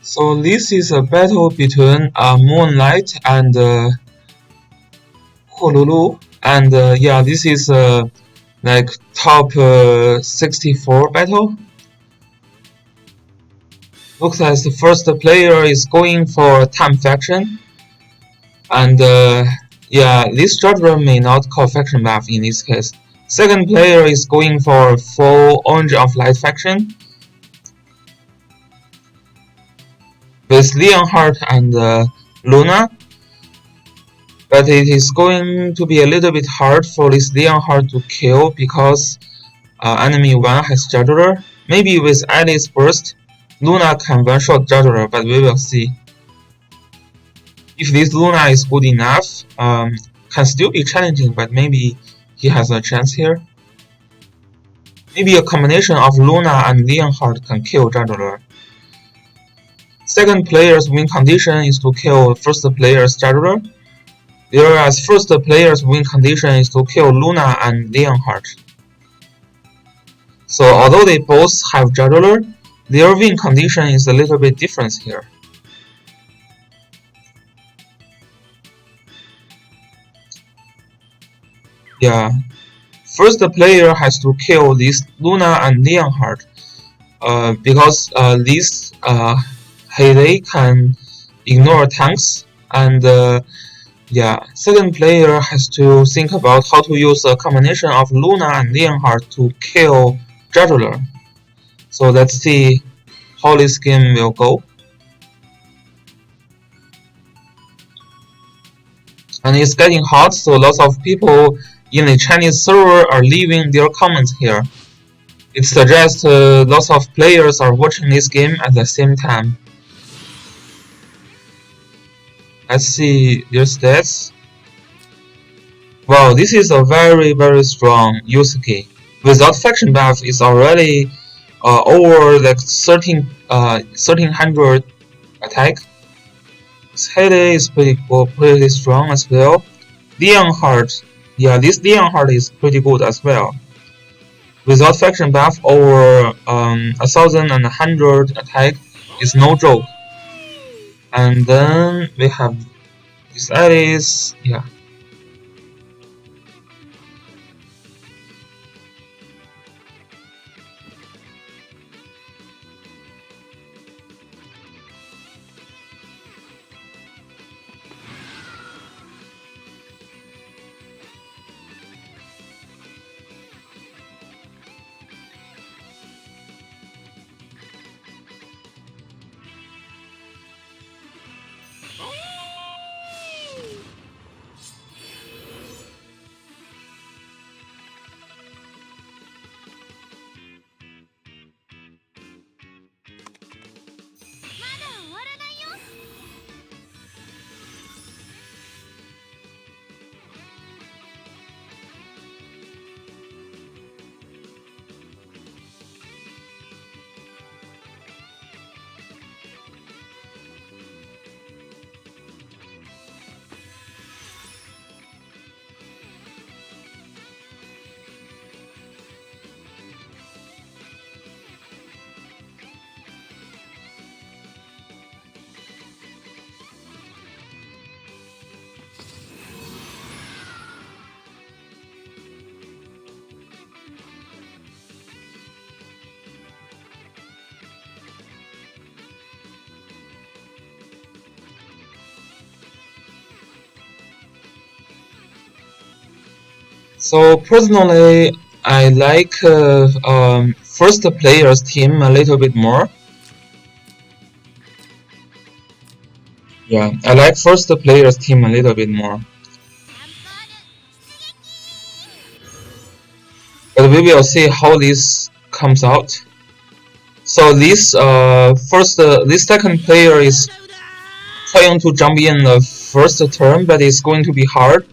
So this is a battle between Moonlight and Honolulu, and yeah, this is like top 64 battle. Looks like the first player is going for time faction, and yeah, this structure may not call faction buff in this case. Second player is going for full Orange of Light faction with Leonhardt and Luna, but it is going to be a little bit hard for this Leonhardt to kill because enemy 1 has Juggler. Maybe with Alice burst, Luna can one-shot Juggler, but we will see. If this Luna is good enough, can still be challenging, but maybe he has a chance here. Maybe a combination of Luna and Leonhardt can kill Juggler. Second player's win condition is to kill first player's Juggler, whereas first player's win condition is to kill Luna and Leonhardt. So although they both have Juggler, their win condition is a little bit different here. Yeah, first player has to kill this Luna and Leonhardt because this Haley can ignore tanks, and yeah, second player has to think about how to use a combination of Luna and Leonhardt to kill Juggler. So let's see how this game will go. And it's getting hot, so lots of people in the Chinese server are leaving their comments here. It suggests lots of players are watching this game at the same time. Let's see their stats. Wow, this is a very strong Yusuke. Without faction buff, it's already over like 1300 attack. His head is pretty strong as well. Leonhardt, yeah, this Leonhardt is pretty good as well. Without faction buff, over 1100 attack is no joke. And then we have this Alice, yeah. So personally, I like first player's team a little bit more. Yeah, I like first player's team a little bit more. But we will see how this comes out. So this this second player is trying to jump in the first turn, but it's going to be hard.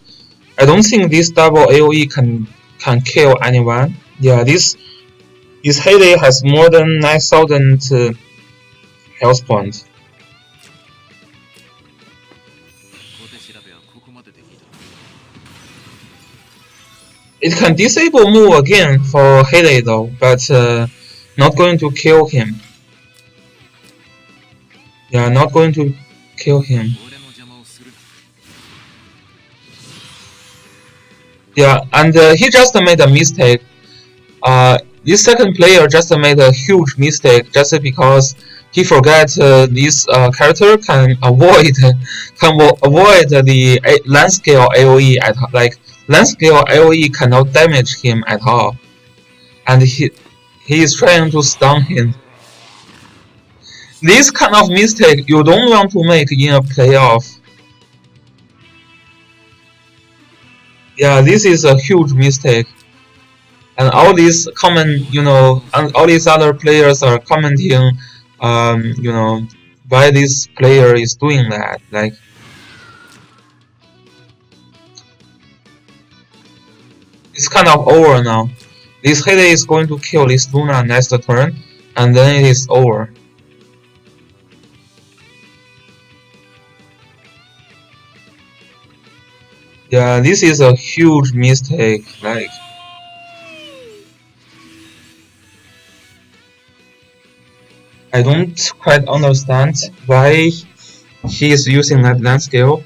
I don't think this double AoE can kill anyone. Yeah, this Heyday has more than 9,000 health points. It can disable move again for Heyday though, but not going to kill him. Yeah, not going to kill him. Yeah, and he just made a mistake. This second player just made a huge mistake just because he forgot this character can avoid the land scale AOE at like land scale AOE cannot damage him at all, and he is trying to stun him. This kind of mistake you don't want to make in a playoff. Yeah, this is a huge mistake. And all these comment, and all these other players are commenting, why this player is doing that. Like, it's kind of over now. This Hede is going to kill this Luna next turn, and then it is over. Yeah, this is a huge mistake. Like, I don't quite understand why he is using that land scale.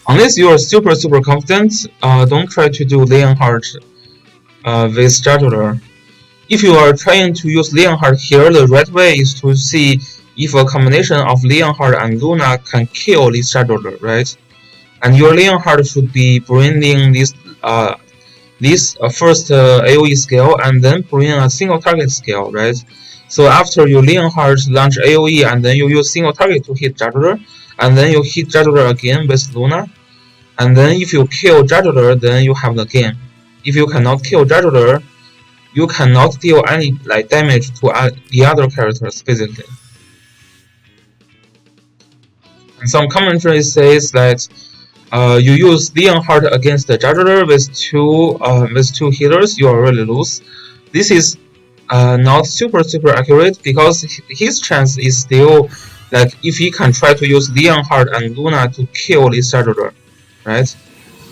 Unless you are super confident, don't try to do Leonhardt with Straddler. If you are trying to use Leonhardt here, the right way is to see if a combination of Leonhardt and Luna can kill this Straddler, right? And your Leonhardt should be bringing this first AoE skill and then bring a single target skill, right? So after you Leonhardt launch AoE and then you use single target to hit Straddler, and then you hit Straddler again with Luna, and then if you kill Straddler, then you have the game. If you cannot kill Straddler, you cannot deal any damage to the other characters physically. And some commentary says that you use Leonhardt against the Juggler with two healers, you already lose. This is not super accurate because his chance is still if he can try to use Leonhardt and Luna to kill this Juggler, right?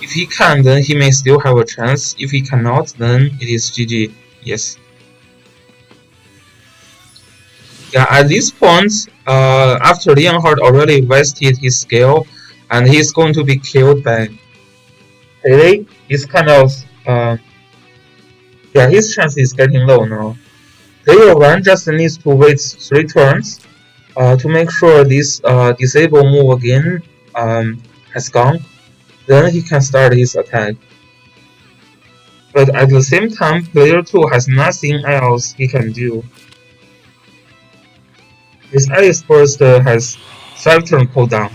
If he can, then he may still have a chance. If he cannot, then it is GG. Yes. Yeah, at this point, after Leonhardt already wasted his skill, and he's going to be killed by Pele, it's kind of his chance is getting low now. Player 1 just needs to wait 3 turns to make sure this disable move again has gone. Then he can start his attack. But at the same time, player 2 has nothing else he can do. This Alice Burst has 5 turn cooldown.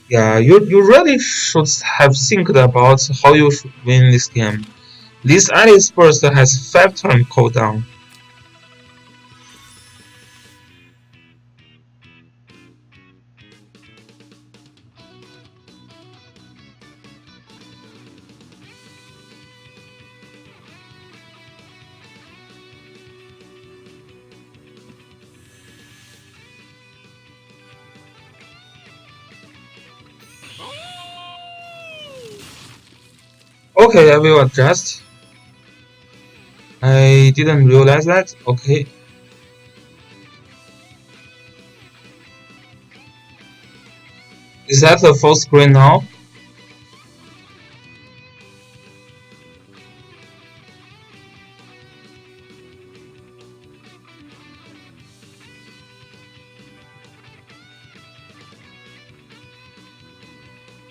Yeah, you really should have think about how you should win this game. This Alice Burst has 5 turn cooldown. Okay, I will adjust. I didn't realize that. Okay. Is that the full screen now?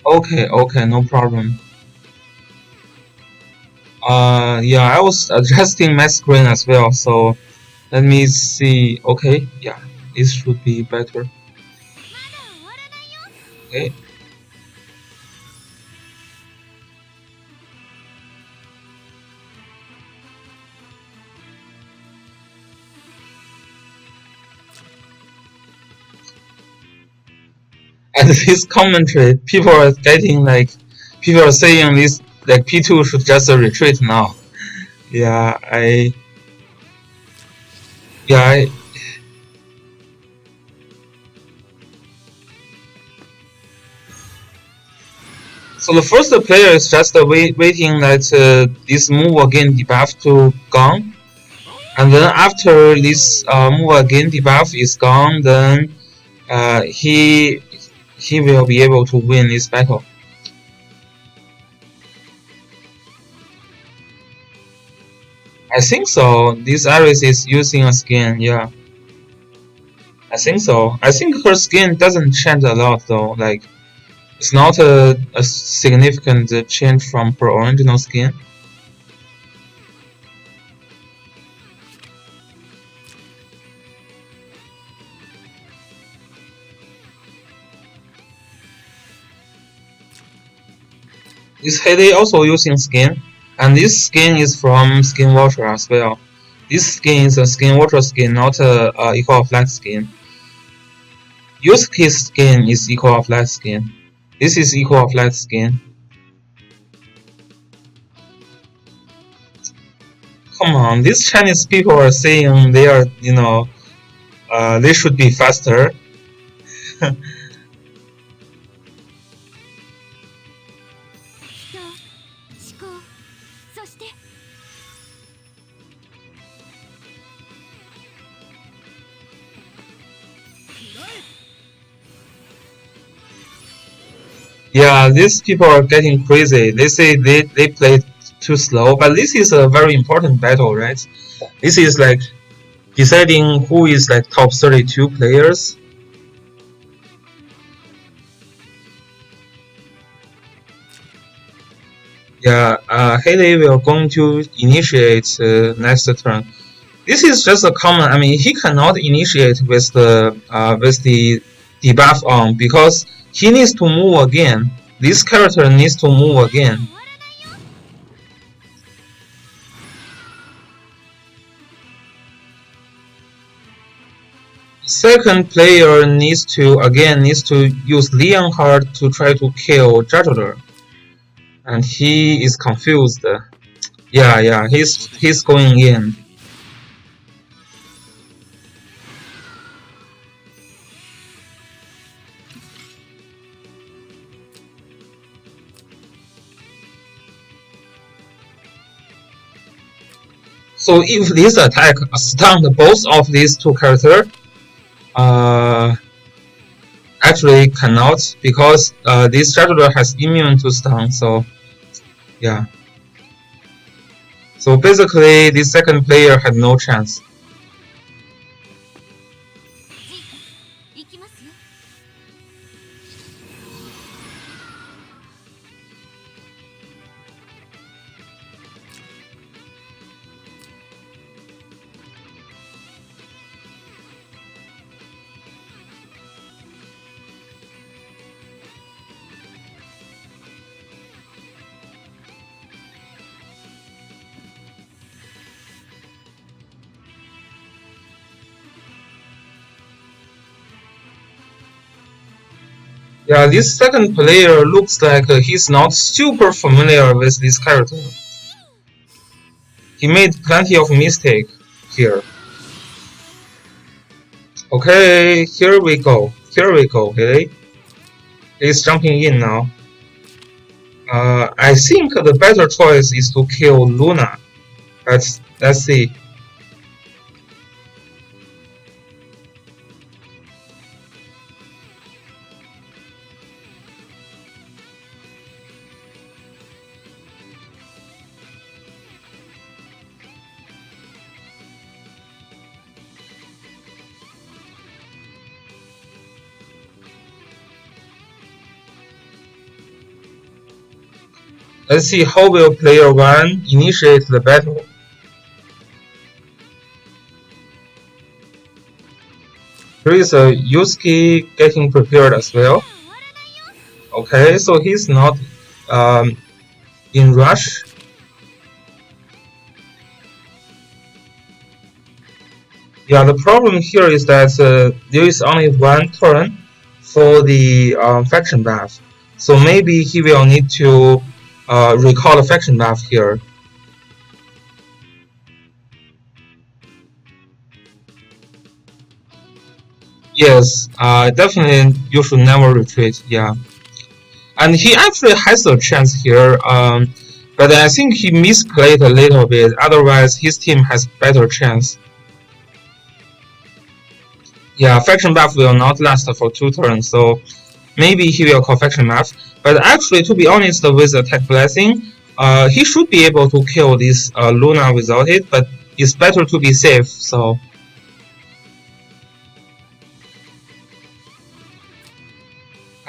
Okay, no problem. Yeah, I was adjusting my screen as well, so let me see. Okay, yeah, this should be better. Okay. And this commentary, people are getting people are saying this P2 should just retreat now. Yeah, so the first player is just waiting that this move again debuff to gone, And then after this move again debuff is gone, then he will be able to win this battle. I think so. This Iris is using a skin, yeah. I think so. I think her skin doesn't change a lot though. Like it's not a significant change from her original skin. This Heyday also using skin, and this skin is from Skin Watcher as well. This skin is a Skin Watcher skin, not a Equal of Light skin. Yusuke's skin is Equal of Light skin. This is Equal of Light skin. Come on, these Chinese people are saying they are, they should be faster. Yeah, these people are getting crazy. They say they played too slow, but this is a very important battle, right? This is like deciding who is like top 32 players. Yeah, Haley will going to initiate next turn. This is just a common. I mean, he cannot initiate with the debuff on because he needs to move again. This character needs to move again. Second player needs to use Leonhard to try to kill Juggler, and he is confused. Yeah, he's going in. So if this attack stunned both of these two characters, actually cannot because this Juggler has immune to stun. So yeah. So basically, the second player had no chance. Yeah, this second player looks like he's not super familiar with this character. He made plenty of mistakes here. Okay, here we go. Okay? He's jumping in now. I think the better choice is to kill Luna. Let's see. Let's see how will player 1 initiate the battle. Here is a Yusuke getting prepared as well. Okay, so he's not in rush. Yeah, the problem here is that there is only one turn for the faction buff. So maybe he will need to recall the faction buff here. Yes, definitely you should never retreat, yeah. And he actually has a chance here. But I think he misplayed a little bit, otherwise his team has better chance. Yeah, faction buff will not last for 2 turns, so maybe he will call faction buff. But actually, to be honest, with attack blessing, he should be able to kill this Luna without it, but it's better to be safe, so...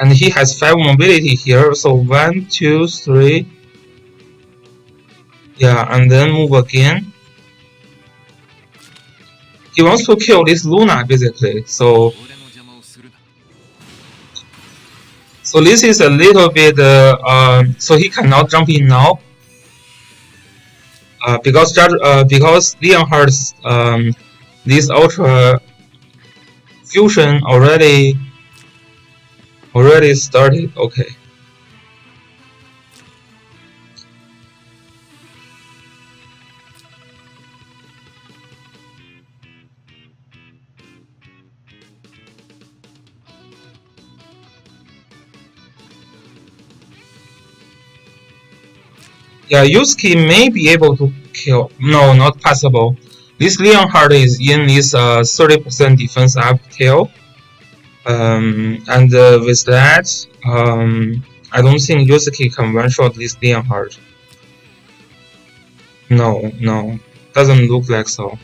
And he has 5 mobility here, so 1, 2, 3... Yeah, and then move again. He wants to kill this Luna, basically, so... So this is a little bit... so he cannot jump in now. Because Leonhardt's this Ultra Fusion already started. Okay. Yeah, Yusuke may be able to kill. No, not possible. This Leonhardt is in this 30% defense up tail. And with that, I don't think Yusuke can one-shot this Leonhardt. No, doesn't look like so.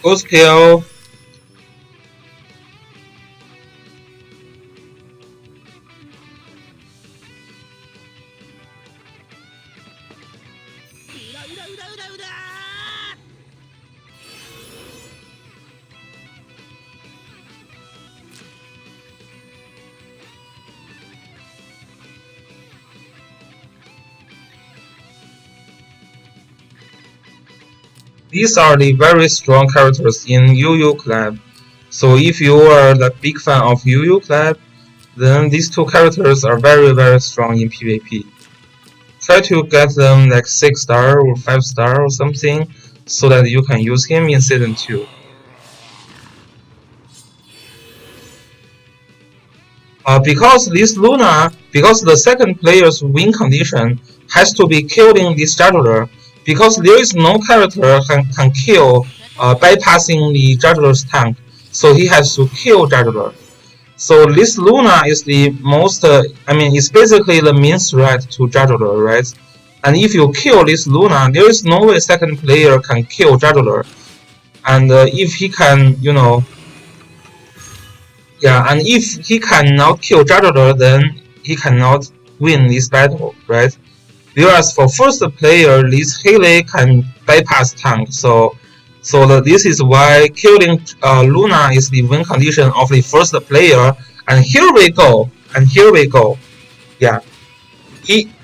Ghost kill. These are the very strong characters in UU Club. So if you are the big fan of UU Club, then these 2 characters are very strong in PvP. Try to get them like 6-star or 5-star or something, so that you can use him in Season 2. Because this Luna, because the second player's win condition has to be killing this juggler, because there is no character can kill bypassing the juggler's tank, so he has to kill juggler. So this Luna is the most, it's basically the main threat to juggler, right? And if you kill this Luna, there is no way second player can kill juggler. And if he can, and if he cannot kill juggler, then he cannot win this battle, right? Whereas for first player, this Haley can bypass tank, so this is why killing Luna is the win condition of the first player. And here we go. Yeah,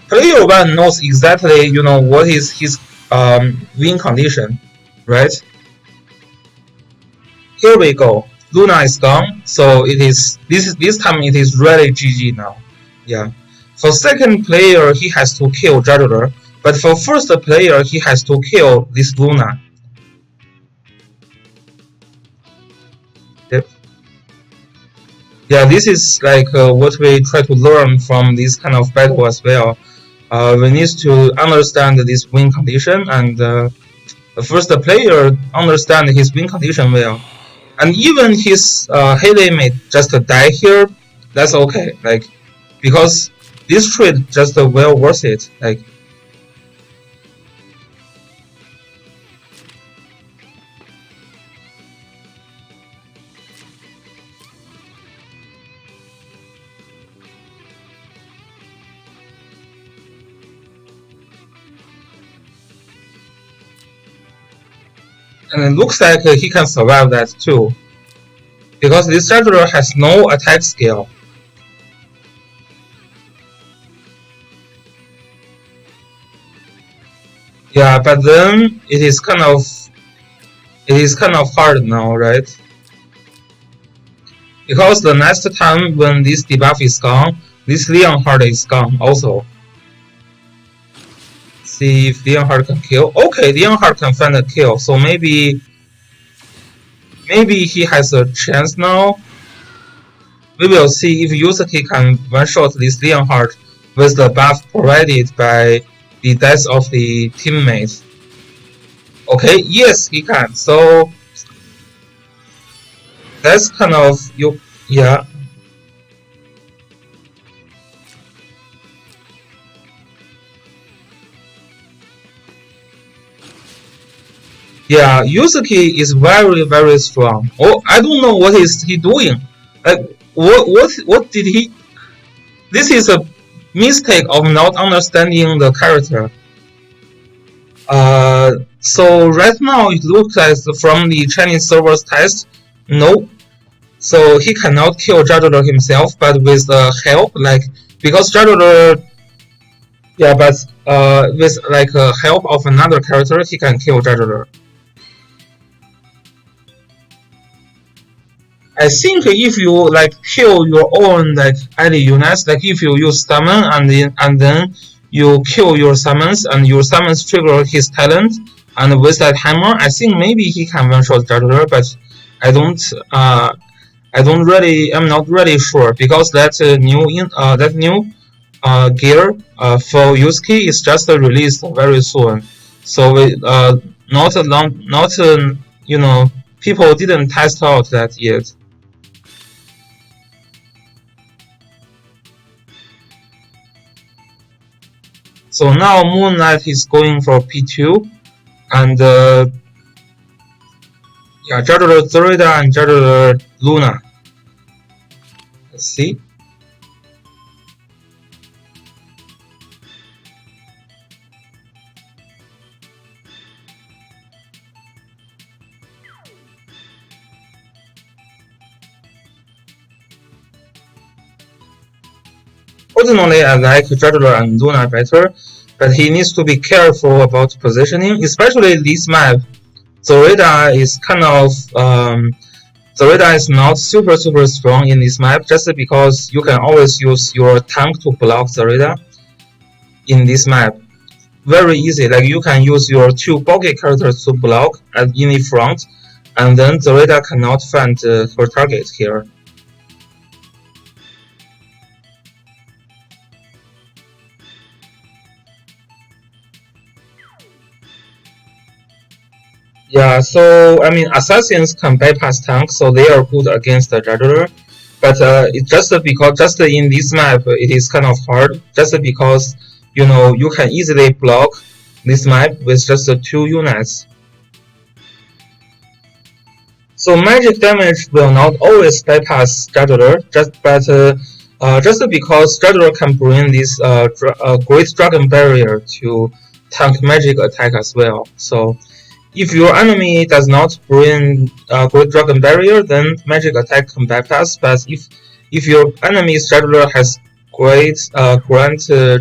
player 1 knows exactly what is his win condition, right? Here we go. Luna is gone, so it is this time it is really GG now. Yeah. For second player, he has to kill juggler, but for first player, he has to kill this Luna. Yep. Yeah, this is like what we try to learn from this kind of battle as well. We need to understand this win condition, and the first player understand his win condition well. And even his Haley may just die here, that's okay. Because this trade just well worth it. And it looks like he can survive that too, because this juggler has no attack skill. Yeah, but then it is kind of hard now, right? Because the next time when this debuff is gone, this Leonhardt is gone also. See if Leonhardt can kill. Okay, Leonhardt can find a kill, so maybe he has a chance now. We will see if Yusuke can one-shot this Leonhardt with the buff provided by the death of the teammate. Okay, yes, he can. So that's kind of you. Yeah, yeah. Yusuke is very strong. Oh, I don't know what is he doing. Like what did he? This is a mistake of not understanding the character. So right now it looks like from the Chinese server's test, no. So he cannot kill Jadler himself, but with the help, like because Jadler, yeah, but with like help of another character, he can kill Jadler. I think if you like kill your own like ally units, like if you use summon and then you kill your summons and your summons trigger his talent, and with that hammer, I think maybe he can one shot Juggler, but I don't uh I'm not really sure because that new gear for Yusuke is just released very soon, so not a long not you know people didn't test out that yet. So now Moonlight is going for P2, and yeah, Judder Zorida and Judder Luna. Let's see. Originally, I like Judder and Luna better, but he needs to be careful about positioning, especially this map. Zorida is kind of Zorida is not super strong in this map just because you can always use your tank to block Zorida in this map. Very easy, like you can use your two bulky characters to block in the front, and then Zorida cannot find her target here. Yeah, so I mean, assassins can bypass tanks, so they are good against the juggler. But it's just in this map, it is kind of hard. Just because you can easily block this map with just two units. So magic damage will not always bypass juggler, just because juggler can bring this great dragon barrier to tank magic attack as well. So if your enemy does not bring Great Dragon Barrier, then magic attack can bypass. But if your enemy's Juggler has Grand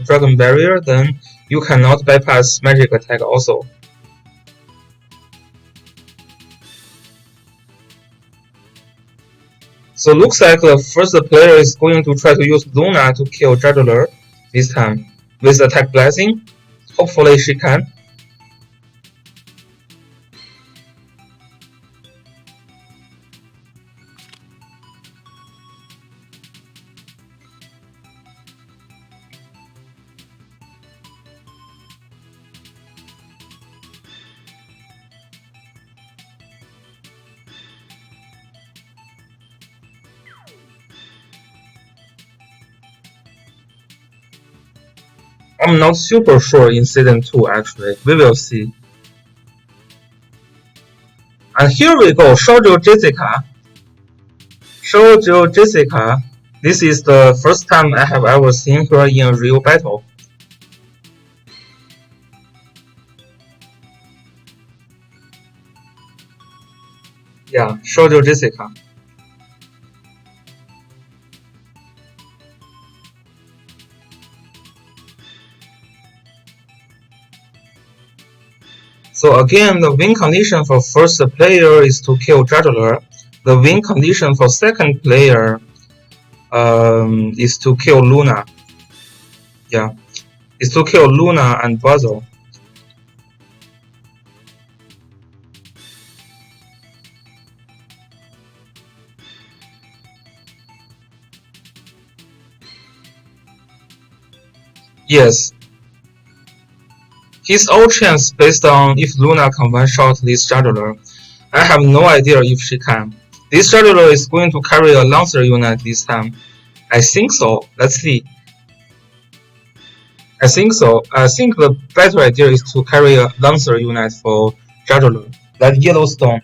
Dragon Barrier, then you cannot bypass magic attack also. So looks like the first player is going to try to use Luna to kill Juggler this time with attack blessing. Hopefully she can. I'm not super sure in season 2 actually. We will see. And here we go, Shoujo Jessica. Shoujo Jessica. This is the first time I have ever seen her in a real battle. Yeah, Shoujo Jessica. So again, the win condition for first player is to kill Juggler. The win condition for second player is to kill Luna. Yeah, is to kill Luna and Basil. Yes. His all chance based on if Luna can one-shot this juggler. I have no idea if she can. This juggler is going to carry a Lancer unit this time. I think so. Let's see. I think so. I think the better idea is to carry a Lancer unit for juggler, like Yellowstone.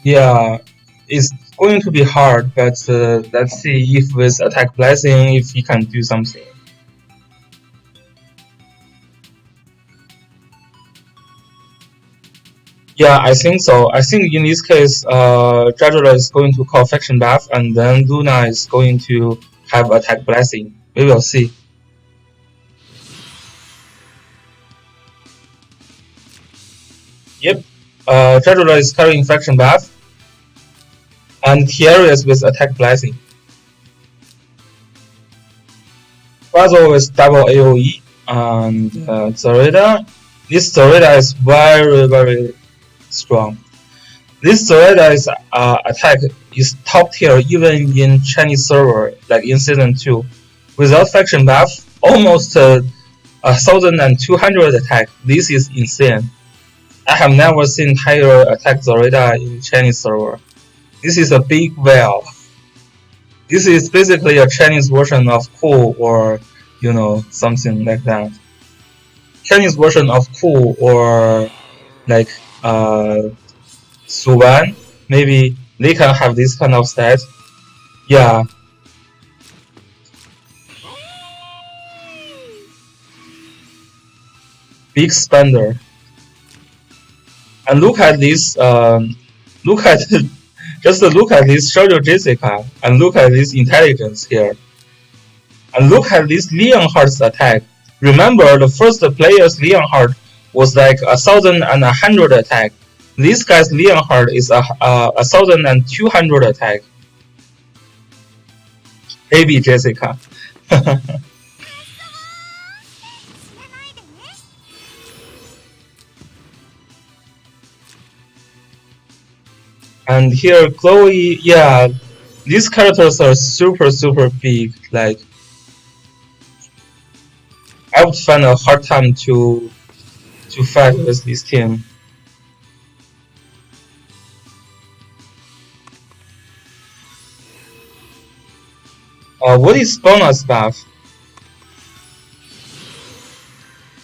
Yeah, it's going to be hard, but let's see if with attack blessing if he can do something. Yeah, I think so. I think in this case, Dracula is going to call faction buff, and then Luna is going to have attack blessing. We will see. Yep, Dracula is carrying faction buff, and Tiarius with attack blessing. Basil with double AoE, and Zoreda. This Zoreda is very strong. This Zoreda's attack is top tier even in Chinese server, like in season 2. Without faction buff, almost 1200 attack. This is insane. I have never seen higher attack Zoreda in Chinese server. This is a big whale. This is basically a Chinese version of Cool or something like that. Chinese version of Cool or like Suwan, maybe they can have this kind of stat. Yeah. Big spender. And look at this, just look at this Shoujo Jessica, and look at this intelligence here. And look at this Leonhardt's attack. Remember, the first player's Leonhardt was like 1100 attack. This guy's Leonhardt is 1200 attack. Baby Jessica. And here Chloe, yeah, these characters are super big. Like, I would find a hard time to fight with this team. What is bonus buff?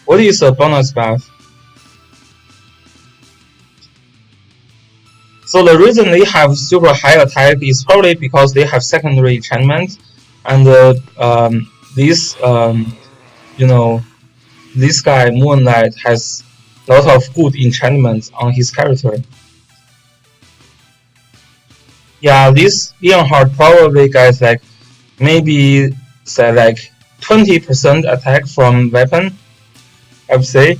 What is a bonus buff? So the reason they have super high attack is probably because they have secondary enchantment, and this this guy Moonlight has a lot of good enchantments on his character. Yeah, this Leonhardt probably gets like maybe say like 20% attack from weapon, I would say.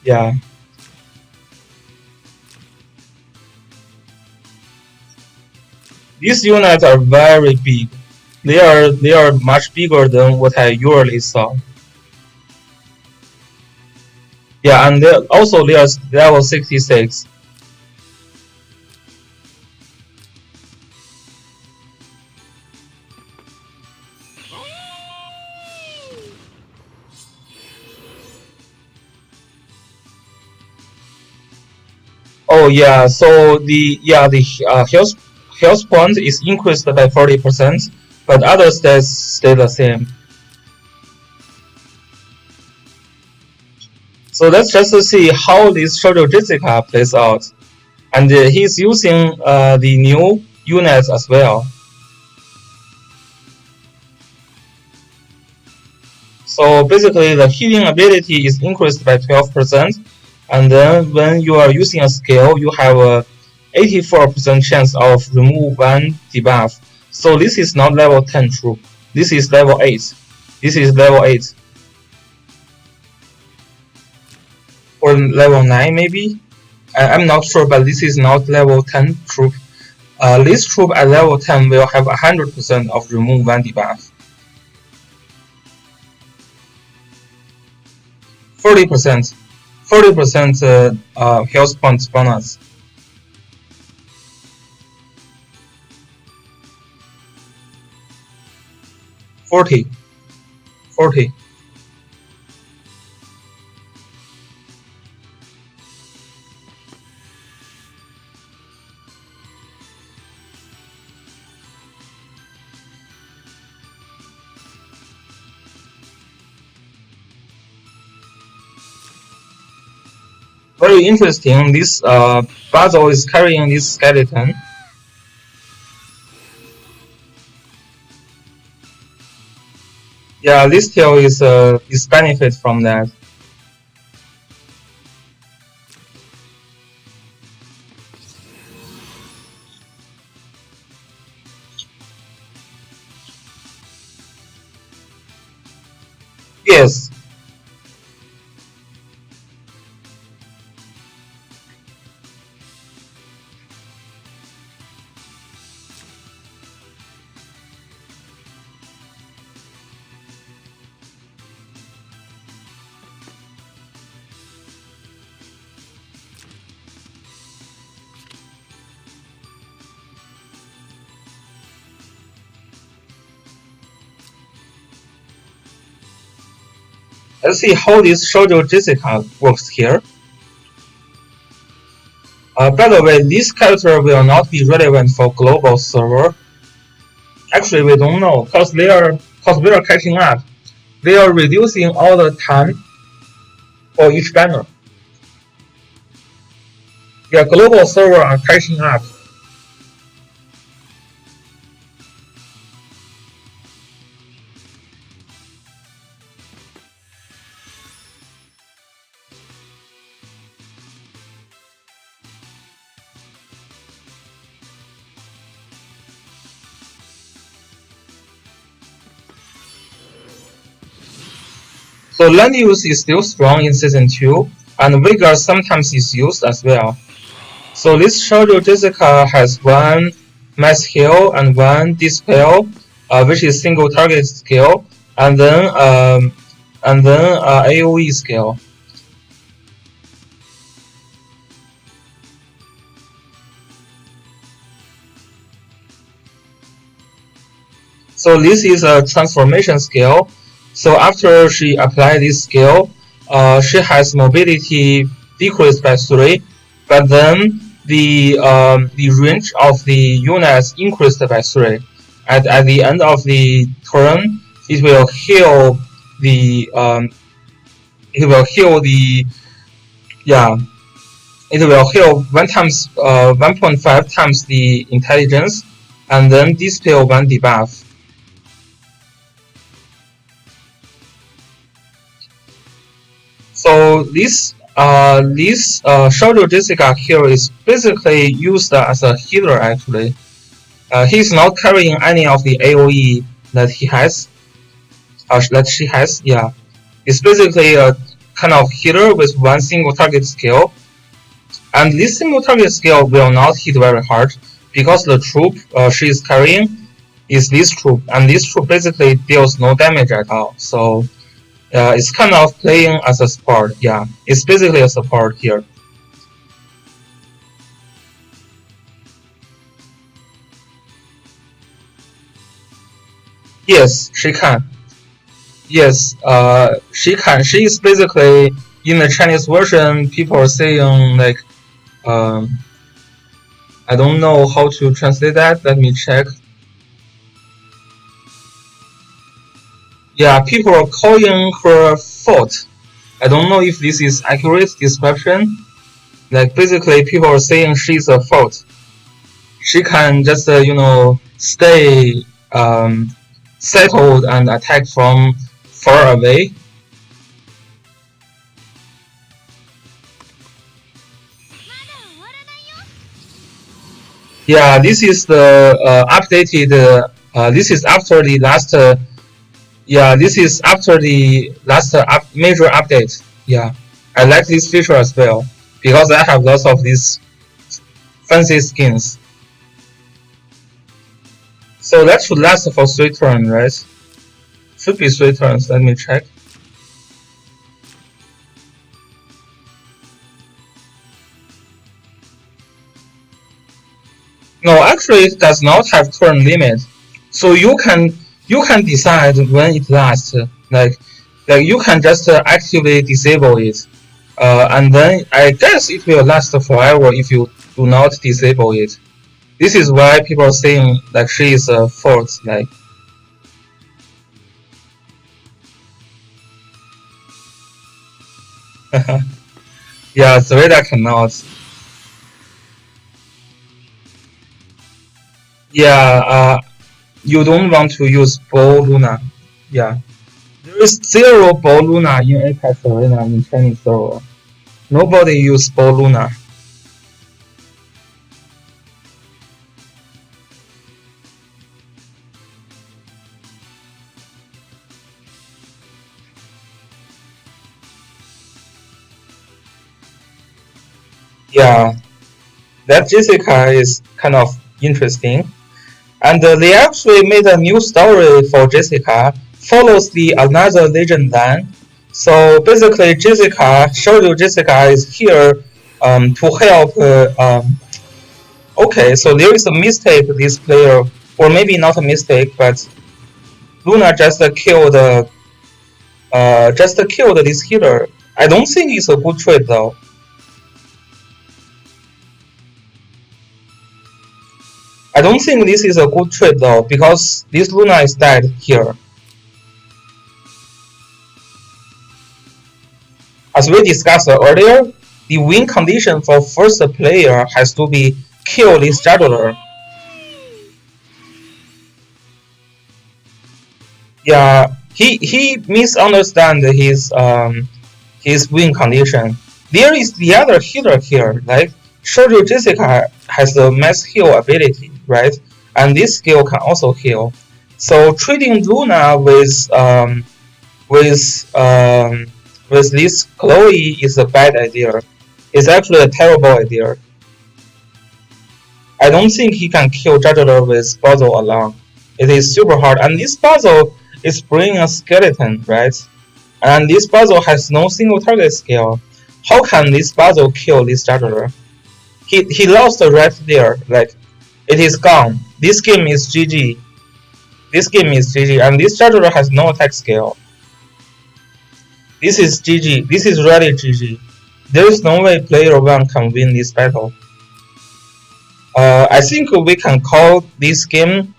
Yeah. These units are very big. They are much bigger than what I usually saw. Yeah, and also they are level 66. Oh yeah, so the health point is increased by 40%, but other stats stay the same. So let's just see how this Shoujo Jessica plays out. And he's using the new units as well. So basically the healing ability is increased by 12%, and then when you are using a skill, you have a 84% chance of remove one debuff. So this is not level 10 troop. This is level 8. This is level 8. Or level 9 maybe? I'm not sure, but this is not level 10 troop. This troop at level 10 will have 100% of remove one debuff. 40%. 40% health points bonus. 40. Very interesting. This battle is carrying this skeleton. Yeah, this tail is benefit from that. Yes. Let's see how this Shoujo Jessica works here. By the way, this character will not be relevant for global server. Actually, we don't know because we are catching up. They are reducing all the time for each banner. Yeah, global server are catching up. So land use is still strong in season 2, and Vigor sometimes is used as well. So this Shoujo Jessica has one mass heal and one dispel, which is single target skill, and then AOE skill. So this is a transformation skill. So after she applied this skill, she has mobility decreased by 3, but then the range of the units increased by 3. At the end of the turn, it will heal the it will heal 1.5 times the intelligence, and then dispel 1 debuff. So this Shoujo Jessica here is basically used as a healer actually. He's not carrying any of the AOE that he has, that she has. Yeah, it's basically a kind of healer with one single target skill, and this single target skill will not hit very hard because the troop she is carrying is this troop, and this troop basically deals no damage at all. So it's kind of playing as a support. Yeah, it's basically a support here. Yes, she can. Yes, she can. She is basically in the Chinese version. People are saying like, I don't know how to translate that. Let me check. Yeah, people are calling her fault. I don't know if this is accurate description. Like basically, people are saying she's a fault. She can just stay settled and attack from far away. Yeah, this is the updated. This is after the last. Yeah, this is after the last major update. Yeah, I like this feature as well because I have lots of these fancy skins. So that should last for 3 turns, right? Should be 3 turns. Let me check. No, actually, it does not have turn limit, so you can decide when it lasts. Like you can just actively disable it, and then I guess it will last forever if you do not disable it. This is why people are saying like she is a fourth. Like yeah, Zareda cannot. Yeah, you don't want to use Bow Luna. Yeah. There is zero Bow Luna in Apex Arena in Chinese server. Nobody use Bow Luna. Yeah, that Jessica is kind of interesting. And they actually made a new story for Jessica, follows the another legend line. So basically, Jessica, Shoujo Jessica is here to help. Okay, so there is a mistake this player, or maybe not a mistake, but Luna just killed this healer. I don't think it's a good trade though. I don't think this is a good trade though, because this Luna is dead here. As we discussed earlier, the win condition for first player has to be kill this juggler. Yeah, he misunderstand his win condition. There is the other healer here, like Shoujo Jessica has a mass heal ability, right? And this skill can also heal. So trading Luna with um, with this Chloe is a bad idea. It's actually a terrible idea. I don't think he can kill Juggler with puzzle alone. It is super hard, and this puzzle is bringing a skeleton, right? And this puzzle has no single target skill. How can this puzzle kill this Juggler? He lost right there. Like it is gone. This game is GG. This game is GG, and this Juggler has no attack skill. This is GG. This is really GG. There is no way player 1 can win this battle. I think we can call this game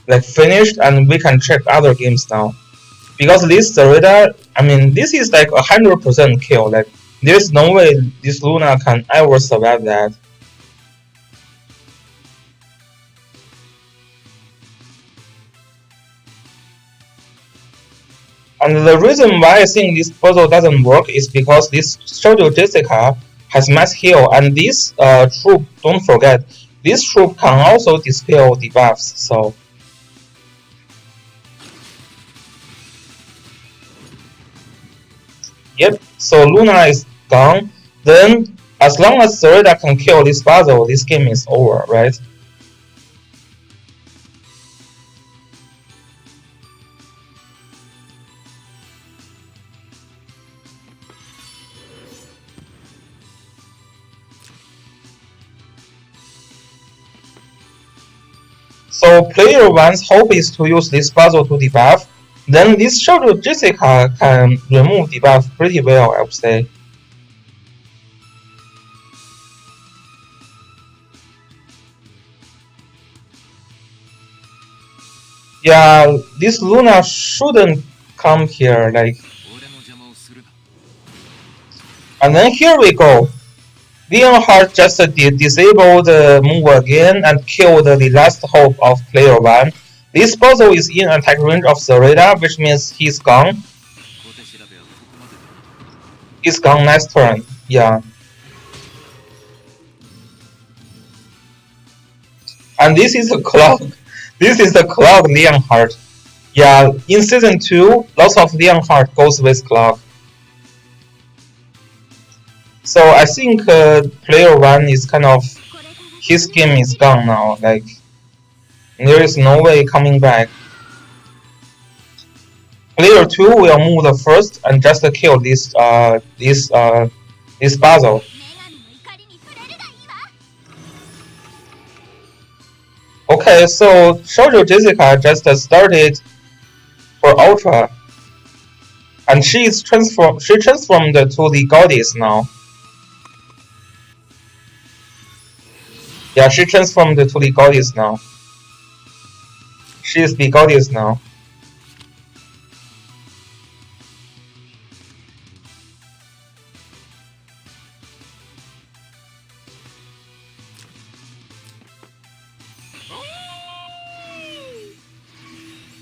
like finished, and we can check other games now. Because this Zareda, I mean, this is like 100% kill. Like there's no way this Luna can ever survive that. And the reason why I think this puzzle doesn't work is because this Shoujo Jessica has mass heal, and this troop, don't forget, this troop can also dispel debuffs. So yep, so Luna is gone. Then as long as Zareda can kill this puzzle, this game is over, right? So player 1's hope is to use this puzzle to debuff. Then this Shoujo Jessica can remove debuff pretty well, I would say. Yeah, this Luna shouldn't come here, like. And then here we go. Leonhardt just disabled the move again and killed the last hope of player 1. This puzzle is in attack range of Zareda, which means he's gone. He's gone next turn, yeah. And this is the clock. This is the clock Leonhardt. Yeah, in season 2, lots of Leonhardt goes with clock. So I think player 1 is kind of, his game is gone now. Like there is no way coming back. Player 2 will move the first and just kill this puzzle. Okay, so Shoujo Jessica just started for Ultra, and she transformed to the goddess now. Yeah, she transformed to the goddess now. She is the goddess now.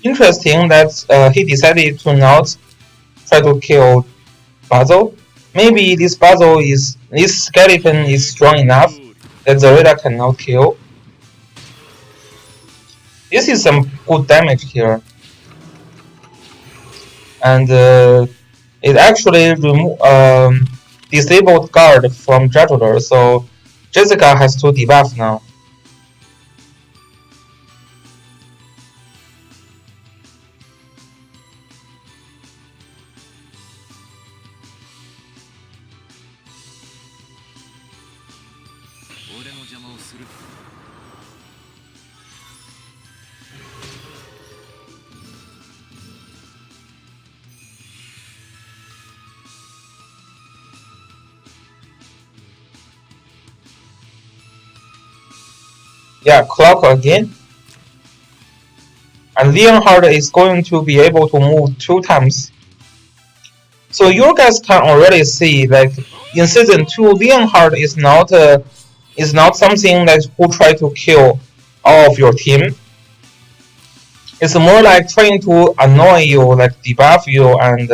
Interesting that he decided to not try to kill Basil. Maybe this skeleton is strong enough that the radar cannot kill. This is some good damage here, and it actually disabled guard from Jugular, so Jessica has to debuff now. Yeah, clock again. And Leonhard is going to be able to move 2 times. So you guys can already see, like in season 2, Leonhard is not something that who try to kill all of your team. It's more like trying to annoy you, like debuff you, and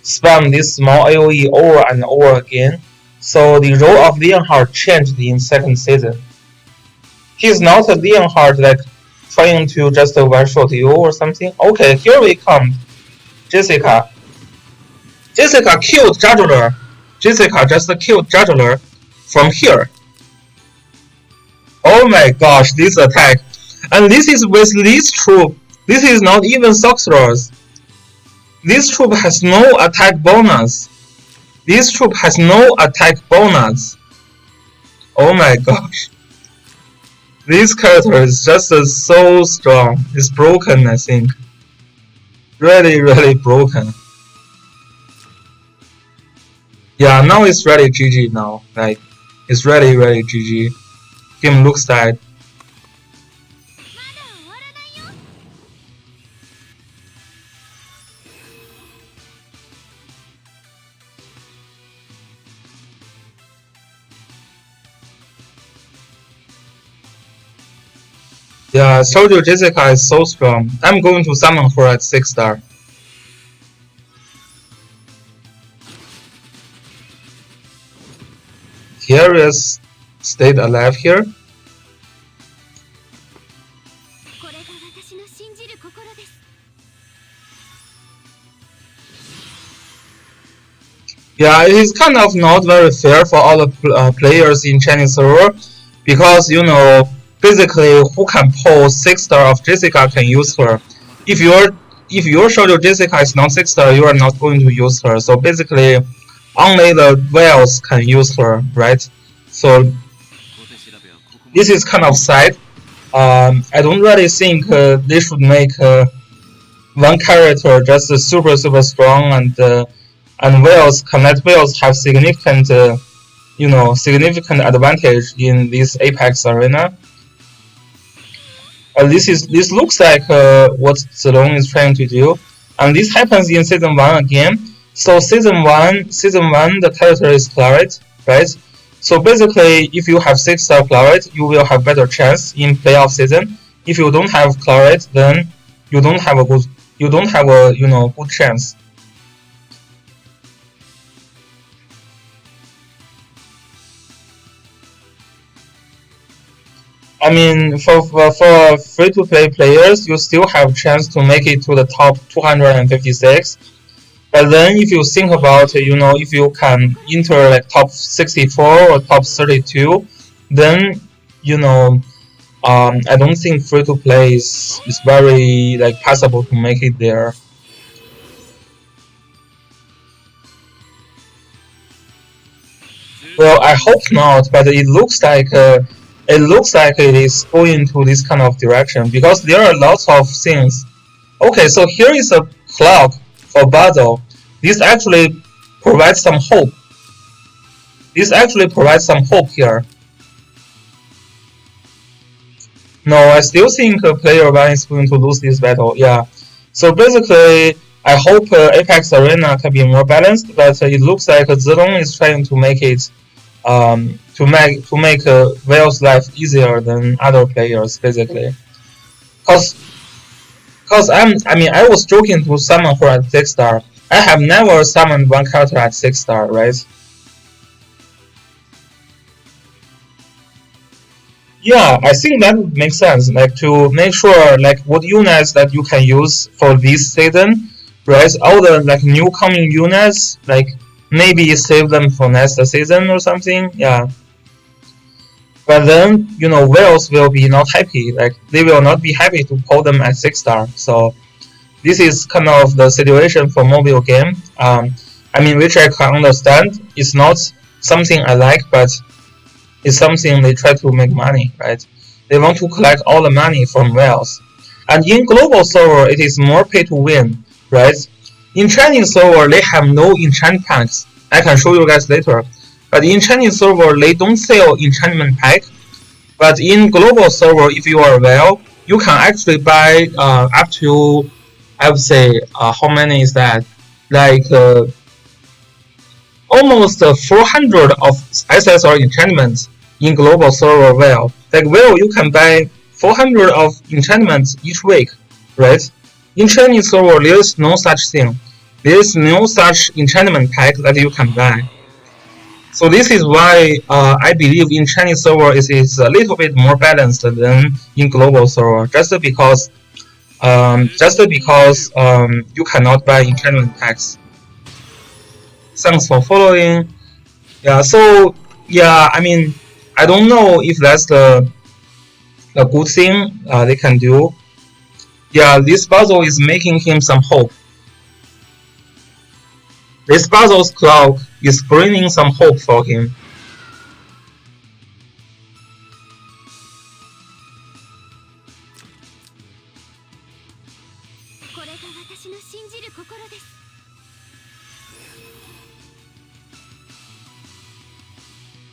spam this small AOE over and over again. So the role of Leonhard changed in second season. He's not a Leonhard like trying to just one-shot you or something. Okay, here we come. Jessica. Jessica killed Jugular. Jessica just killed Jugular from here. Oh my gosh, this attack. And this is with this troop. This is not even Sorcerers. This troop has no attack bonus. This troop has no attack bonus. Oh my gosh. This character is just so strong. It's broken, I think. Really, really broken. Yeah, now it's really GG now. Like, it's really, really GG. Game looks like. Yeah, Shoujo Jessica is so strong. I'm going to summon her at 6 star. Here is stayed alive here. Yeah, it is kind of not very fair for all the players in Chinese server because basically who can pull 6 star of Jessica can use her. If your Shoujo Jessica is not 6 star, you are not going to use her. So basically, only the whales can use her, right? So this is kind of sad. I don't really think they should make one character just super strong and whales can let whales have significant significant advantage in this Apex arena. This looks like what Zilong is trying to do, and this happens in season 1 again. So season one, the character is Claret, right? So basically, if you have 6 star Claret, you will have better chance in playoff season. If you don't have Claret, then you don't have a good chance. I mean, for free-to-play players, you still have chance to make it to the top 256. But then, if you think about, if you can enter like top 64 or top 32, then, I don't think free-to-play is very like possible to make it there. Well, I hope not, but it looks like it looks like it is going to this kind of direction because there are lots of things. Okay, so here is a clock for Basel. This actually provides some hope. This actually provides some hope here. No, I still think player 1 is going to lose this battle. Yeah. So basically, I hope Apex Arena can be more balanced, but it looks like Zilong is trying to make it to make Whale's life easier than other players, basically. Cause I was joking to someone who at 6-star. I have never summoned one character at 6-star, right? Yeah, I think that would make sense. Like to make sure like what units that you can use for this season, right? All the like new coming units, like maybe save them for next season or something. Yeah. But then, you know, whales will be not happy. Like they will not be happy to pull them at 6-star. So this is kind of the situation for mobile game. I mean, which I can understand. It's not something I like, but it's something they try to make money, right? They want to collect all the money from whales. And in global server, it is more pay to win, right? In Chinese server, they have no enchant packs. I can show you guys later. But in Chinese server, they don't sell enchantment pack. But in global server, if you are well, you can actually buy up to, I would say, how many is that? Like almost 400 of SSR enchantments in global server well. Like well, you can buy 400 of enchantments each week, right? In Chinese server, there is no such thing. There is no such enchantment pack that you can buy. So this is why I believe in Chinese server it is a little bit more balanced than in global server, just because you cannot buy enchantment packs. Thanks for following. Yeah, so yeah, I mean, I don't know if that's the good thing they can do. Yeah, this puzzle is making him some hope. This puzzle's clock is bringing some hope for him.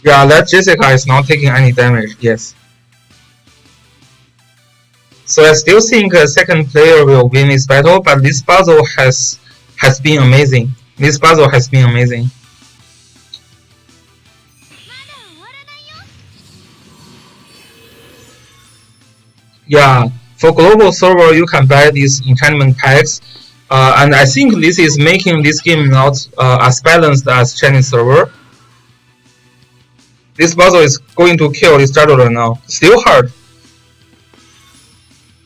Yeah, that Jessica is not taking any damage, yes. So I still think a second player will win this battle, but this puzzle has been amazing. This puzzle has been amazing. Yeah, for global server you can buy these enchantment packs, and I think this is making this game not as balanced as Chinese server. This puzzle is going to kill this Jadora now. Still hard.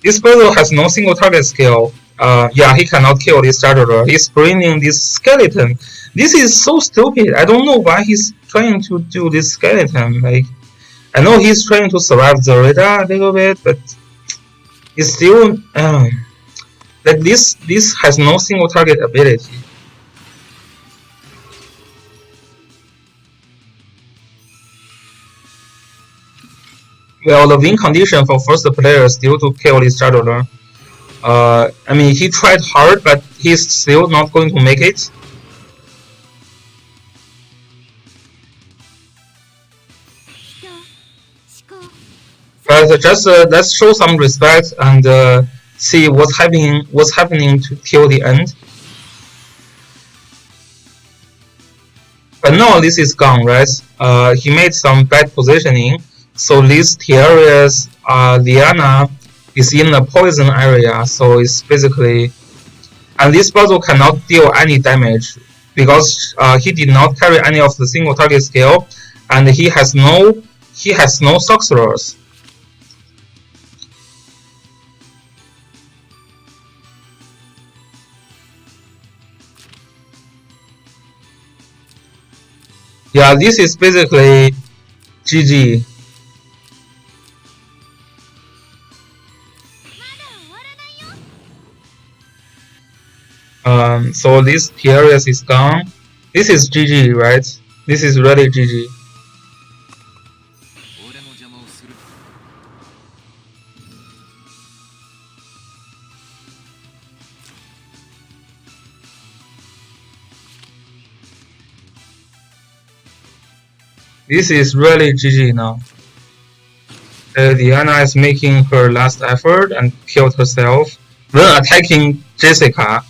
This puzzle has no single target skill. Yeah, he cannot kill this Jadora. He's bringing this skeleton. This is so stupid. I don't know why he's trying to do this skeleton. Like, I know he's trying to survive Zorida a little bit, but it's still like this has no single target ability. Well, the win condition for first player is still to kill this Jadora. I mean, he tried hard, but he's still not going to make it. But just let's show some respect and see what's happening till the end. But now this is gone, right? He made some bad positioning. So this Tiara's Liana is in the poison area, so it's basically, and this puzzle cannot deal any damage because he did not carry any of the single target skill, and he has no sorcerers. Yeah, this is basically GG. So this TRS is gone. This is GG, right? This is really GG. This is really GG now. Diana is making her last effort and killed herself, then attacking Jessica.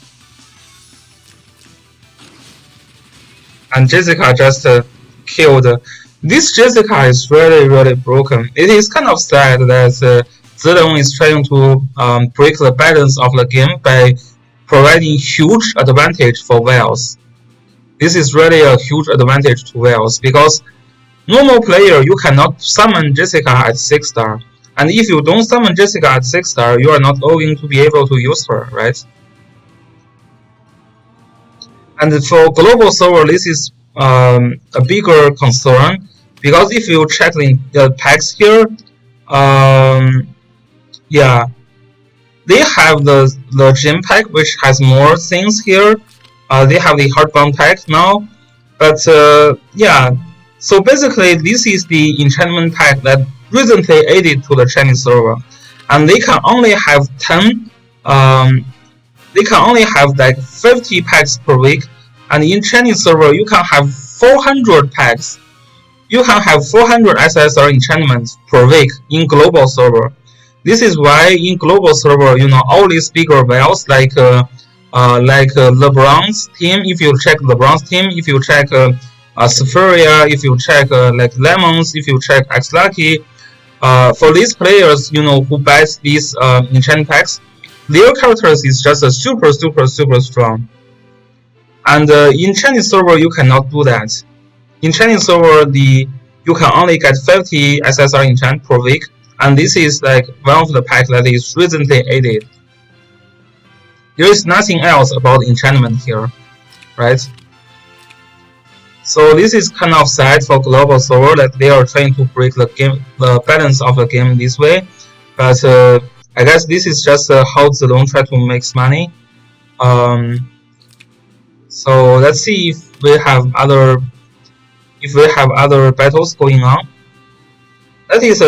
And Jessica just killed. This Jessica is really broken. It is kind of sad that Zilong is trying to break the balance of the game by providing huge advantage for Wales. This is really a huge advantage to Wales because normal player you cannot summon Jessica at 6 star, and if you don't summon Jessica at 6 star, you are not going to be able to use her, right? And for global server, this is a bigger concern because if you check the packs here, yeah, they have the gem pack which has more things here. They have the hardbound pack now, but yeah. So basically, this is the enchantment pack that recently added to the Chinese server, and they can only have 10. They can only have like 50 packs per week, and in Chinese server you can have 400 packs. You can have 400 SSR enchantments per week in global server. This is why in global server, all these bigger whales like LeBron's team. If you check LeBron's team, if you check Spheria, if you check like Lemons, if you check X Lucky, for these players, who buys these enchant packs, their characters is just super strong. And in Chinese server, you cannot do that. In Chinese server, you can only get 50 SSR enchant per week, and this is like one of the packs that is recently added. There is nothing else about enchantment here, right? So this is kind of sad for global server that they are trying to break the balance of the game this way. But I guess this is just how Zilong try to make money. So let's see if we have other battles going on. That is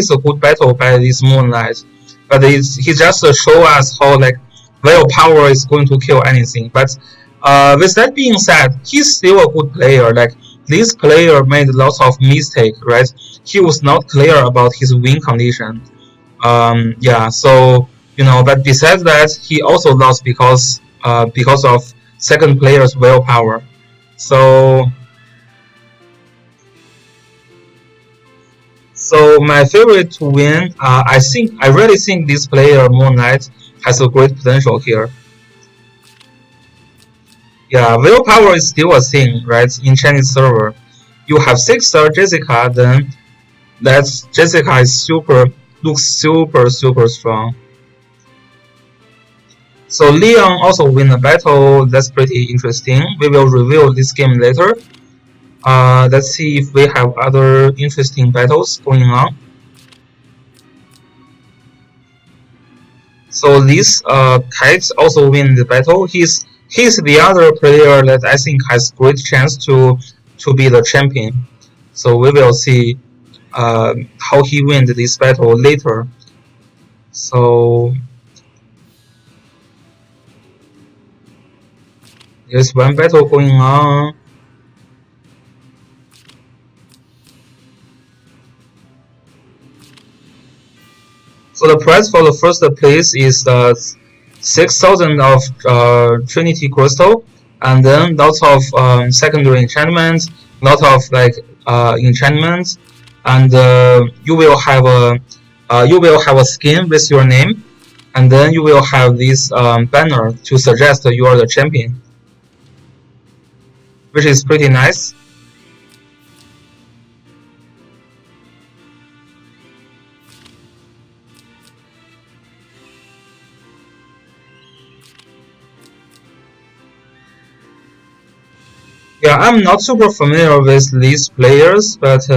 a good battle by this Moonlight, but he just show us how like willpower is going to kill anything. But with that being said, he's still a good player. Like this player made lots of mistakes, right? He was not clear about his win condition. Yeah, so but besides that, he also lost because of second player's willpower. So my favorite to win, I really think this player Moon Knight has a great potential here. Yeah, willpower is still a thing, right? In Chinese server, you have 6-star Jessica, then that Jessica is looks super strong. So Leon also win a battle. That's pretty interesting. We will review this game later. Let's see if we have other interesting battles going on. So this Kite also win the battle. He's the other player that I think has great chance to be the champion. So we will see how he wins this battle later. So there's one battle going on. So the prize for the first place is 6,000 of Trinity Crystal, and then lots of secondary enchantments, lot of like enchantments, and you will have a skin with your name, and then you will have this banner to suggest you are the champion, which is pretty nice. Yeah, I'm not super familiar with these players, but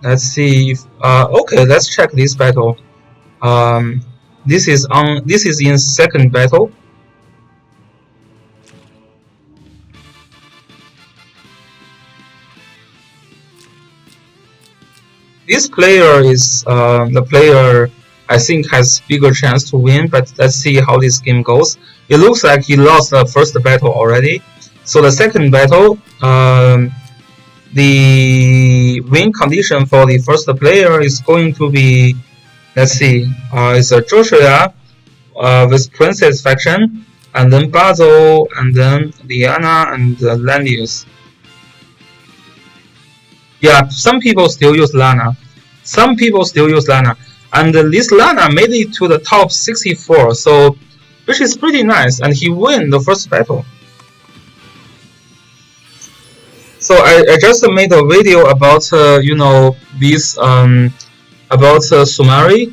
let's see if okay, let's check this battle. This is in second battle. This player is the player I think has bigger chance to win, but let's see how this game goes. It looks like he lost the first battle already. So the second battle, the win condition for the first player is going to be, let's see, it's a Joshua with Princess faction, and then Basil, and then Liana and Landius. Yeah, some people still use Lana. Some people still use Lana. And this Lana made it to the top 64, so which is pretty nice, and he won the first battle. So I just made a video about you know this about Sumari,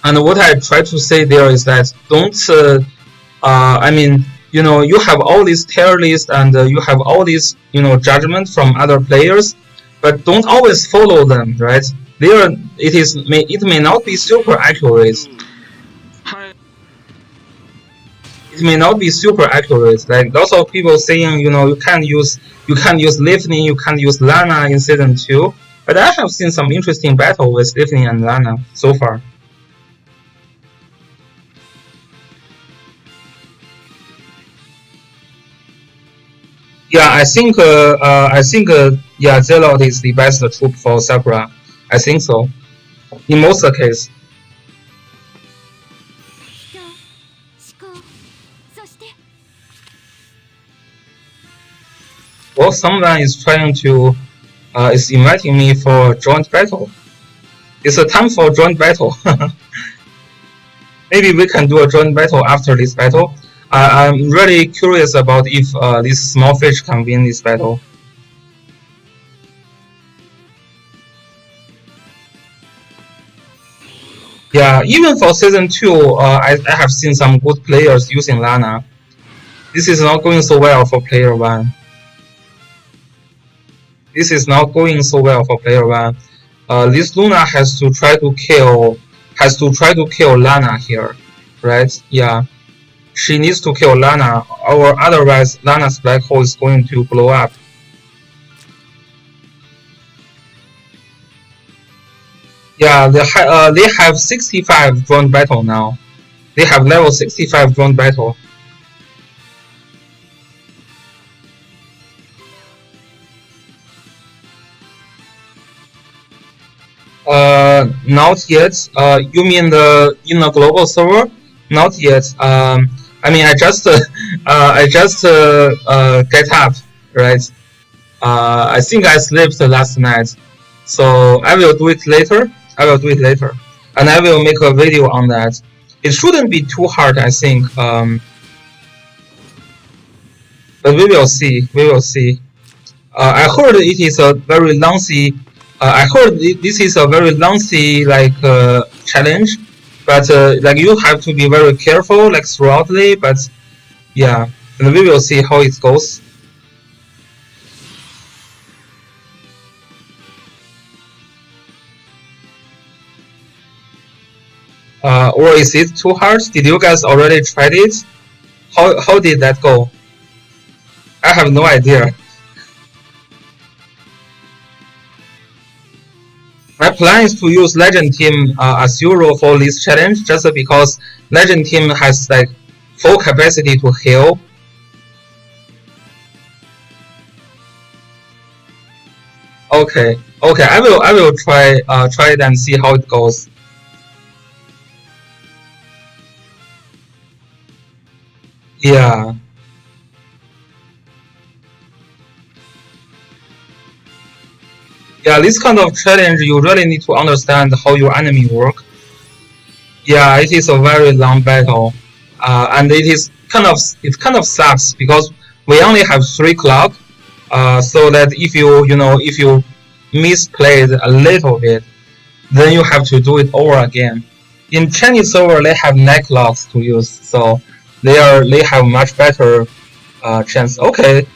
and what I try to say there is that don't I mean, you know, you have all these tier lists and you have all these, you know, judgment from other players, but don't always follow them, right? There, it may not be super accurate. It may not be super accurate. Like lots of people saying, you know, you can't use Livni, you can't use Lana in season 2. But I have seen some interesting battle with Livni and Lana so far. Yeah, I think yeah, Zelot is the best troop for Sakura. I think so. In most cases. Well, someone is trying to is inviting me for joint battle. It's a time for joint battle. Maybe we can do a joint battle after this battle. I'm really curious about if this small fish can win this battle. Yeah, even for season 2, I have seen some good players using Lana. This is not going so well for player 1. This is not going so well for player 1. This Luna has to try to kill Lana here, right? Yeah. She needs to kill Lana, or otherwise Lana's black hole is going to blow up. Yeah, they have 65 drone battle now. They have level 65 drone battle. Not yet. You mean in the global server? Not yet. I mean, I just get up, right? I think I slept last night, so I will do it later. And I will make a video on that. It shouldn't be too hard, I think. But we will see. I heard it is a very lengthy. I heard this is a very lengthy challenge, but like you have to be very careful like throughoutly. But yeah, and we will see how it goes. Or is it too hard? Did you guys already tried it? How did that go? I have no idea. My plan is to use Legend Team as usual for this challenge, just because Legend Team has like full capacity to heal. Okay, I will try it and see how it goes. Yeah. Yeah, this kind of challenge you really need to understand how your enemy work. Yeah, it is a very long battle, and it kind of sucks because we only have 3 clock, so that if you misplayed a little bit, then you have to do it over again. In Chinese server, they have 9 clocks to use, so they have much better chance. Okay.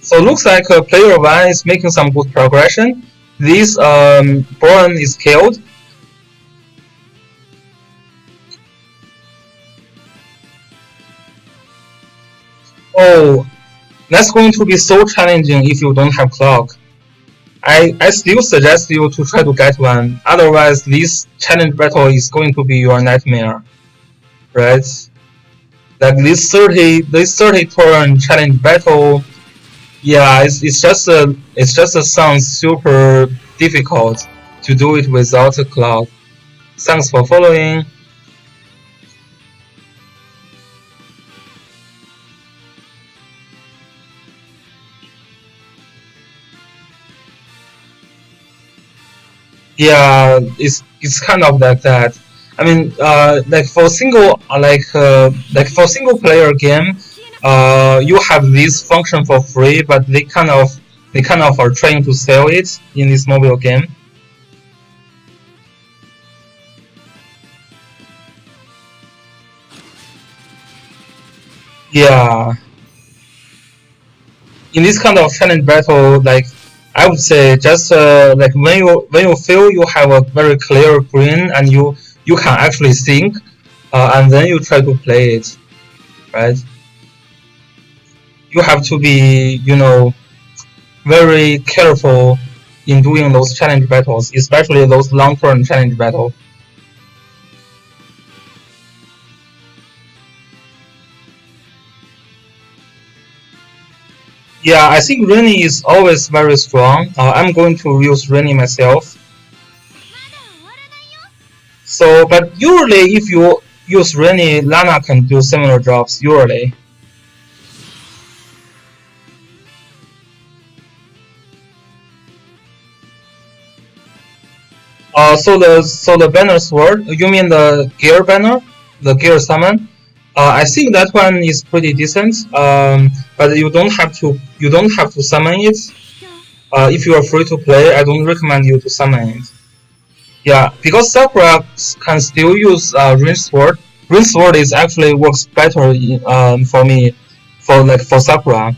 So looks like player 1 is making some good progression. This Born is killed. Oh, that's going to be so challenging if you don't have clock. I still suggest you to try to get one. Otherwise, this challenge battle is going to be your nightmare, right? Like this 30 turn challenge battle, yeah, it's just a sounds super difficult to do it without a cloud. Thanks for following. Yeah, it's kind of like that. I mean, like for single player game, you have this function for free, but they kind of are trying to sell it in this mobile game. Yeah, in this kind of challenge battle, like I would say, just like when you feel you have a very clear green and you can actually think, and then you try to play it, right? You have to be, very careful in doing those challenge battles, especially those long-term challenge battles. Yeah, I think Rainy is always very strong. I'm going to use Rainy myself. So, but usually if you use Rainy, Lana can do similar jobs usually. So the banner sword, you mean the gear banner, the gear summon? I think that one is pretty decent. But you don't have to summon it. If you are free to play, I don't recommend you to summon it. Yeah, because Sakura can still use Ring Sword. Ring Sword is actually works better for me, for Sakura.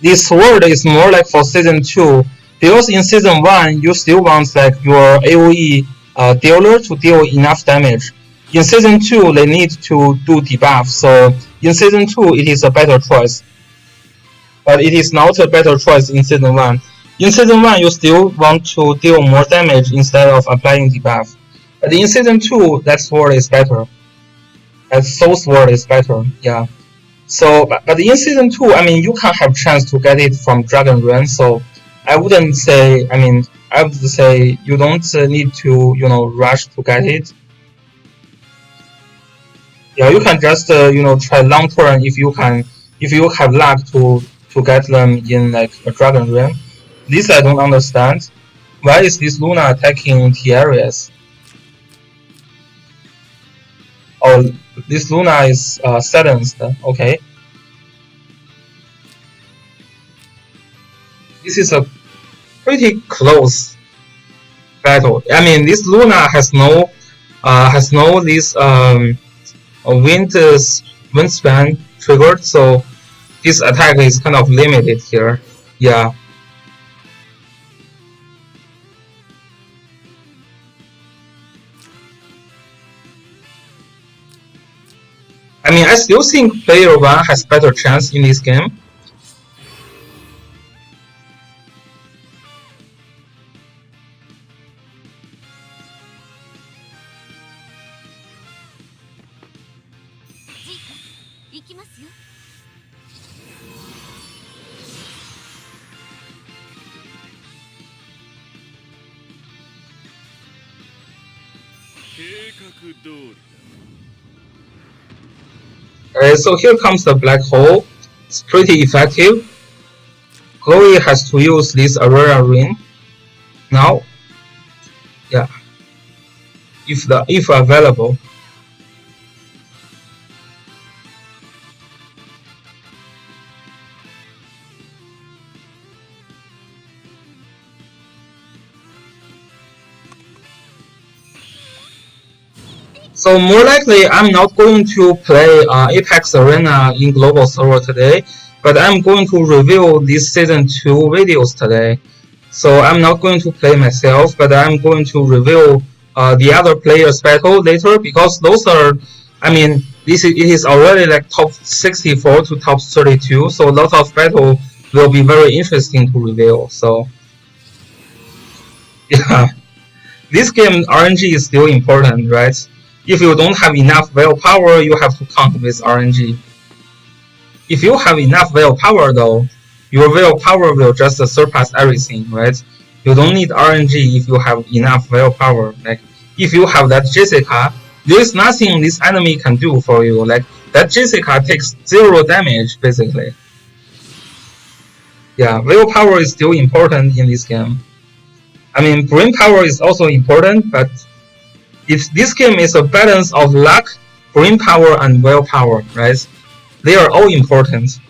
This sword is more like for season 2, because in season 1 you still want like your AoE dealer to deal enough damage. In season 2 they need to do debuff, so in season 2 it is a better choice. But it is not a better choice in season 1. In season 1 you still want to deal more damage instead of applying debuff. But in season 2 that sword is better. That soul sword is better, yeah. So, but in season 2, I mean, you can have chance to get it from Dragon Run. So, I wouldn't say. I mean, I would say you don't need to, rush to get it. Yeah, you can just, try long turn if you have luck to get them in like a Dragon Run. This I don't understand. Why is this Luna attacking T-Areas? Oh, this Luna is silenced. Okay. This is a pretty close battle. I mean, this Luna has no this wingspan triggered, so this attack is kind of limited here. Yeah. I mean, I still think player 1 has better chance in this game. So here comes the black hole. It's pretty effective. Chloe has to use this Aurora Ring now. Yeah, if available. So more likely, I'm not going to play Apex Arena in global server today, but I'm going to review these season 2 videos today. So I'm not going to play myself, but I'm going to review the other players' battle later, because those are, I mean, it is already like top 64 to top 32, so a lot of battle will be very interesting to review. So Yeah, this game RNG is still important, right? If you don't have enough willpower, you have to count with RNG. If you have enough willpower though, your willpower will just surpass everything, right? You don't need RNG if you have enough willpower. Like, if you have that Jessica, there is nothing this enemy can do for you. Like, that Jessica takes 0 damage, basically. Yeah, willpower is still important in this game. I mean, brain power is also important, but this game is a balance of luck, brain power, and willpower, right? They are all important.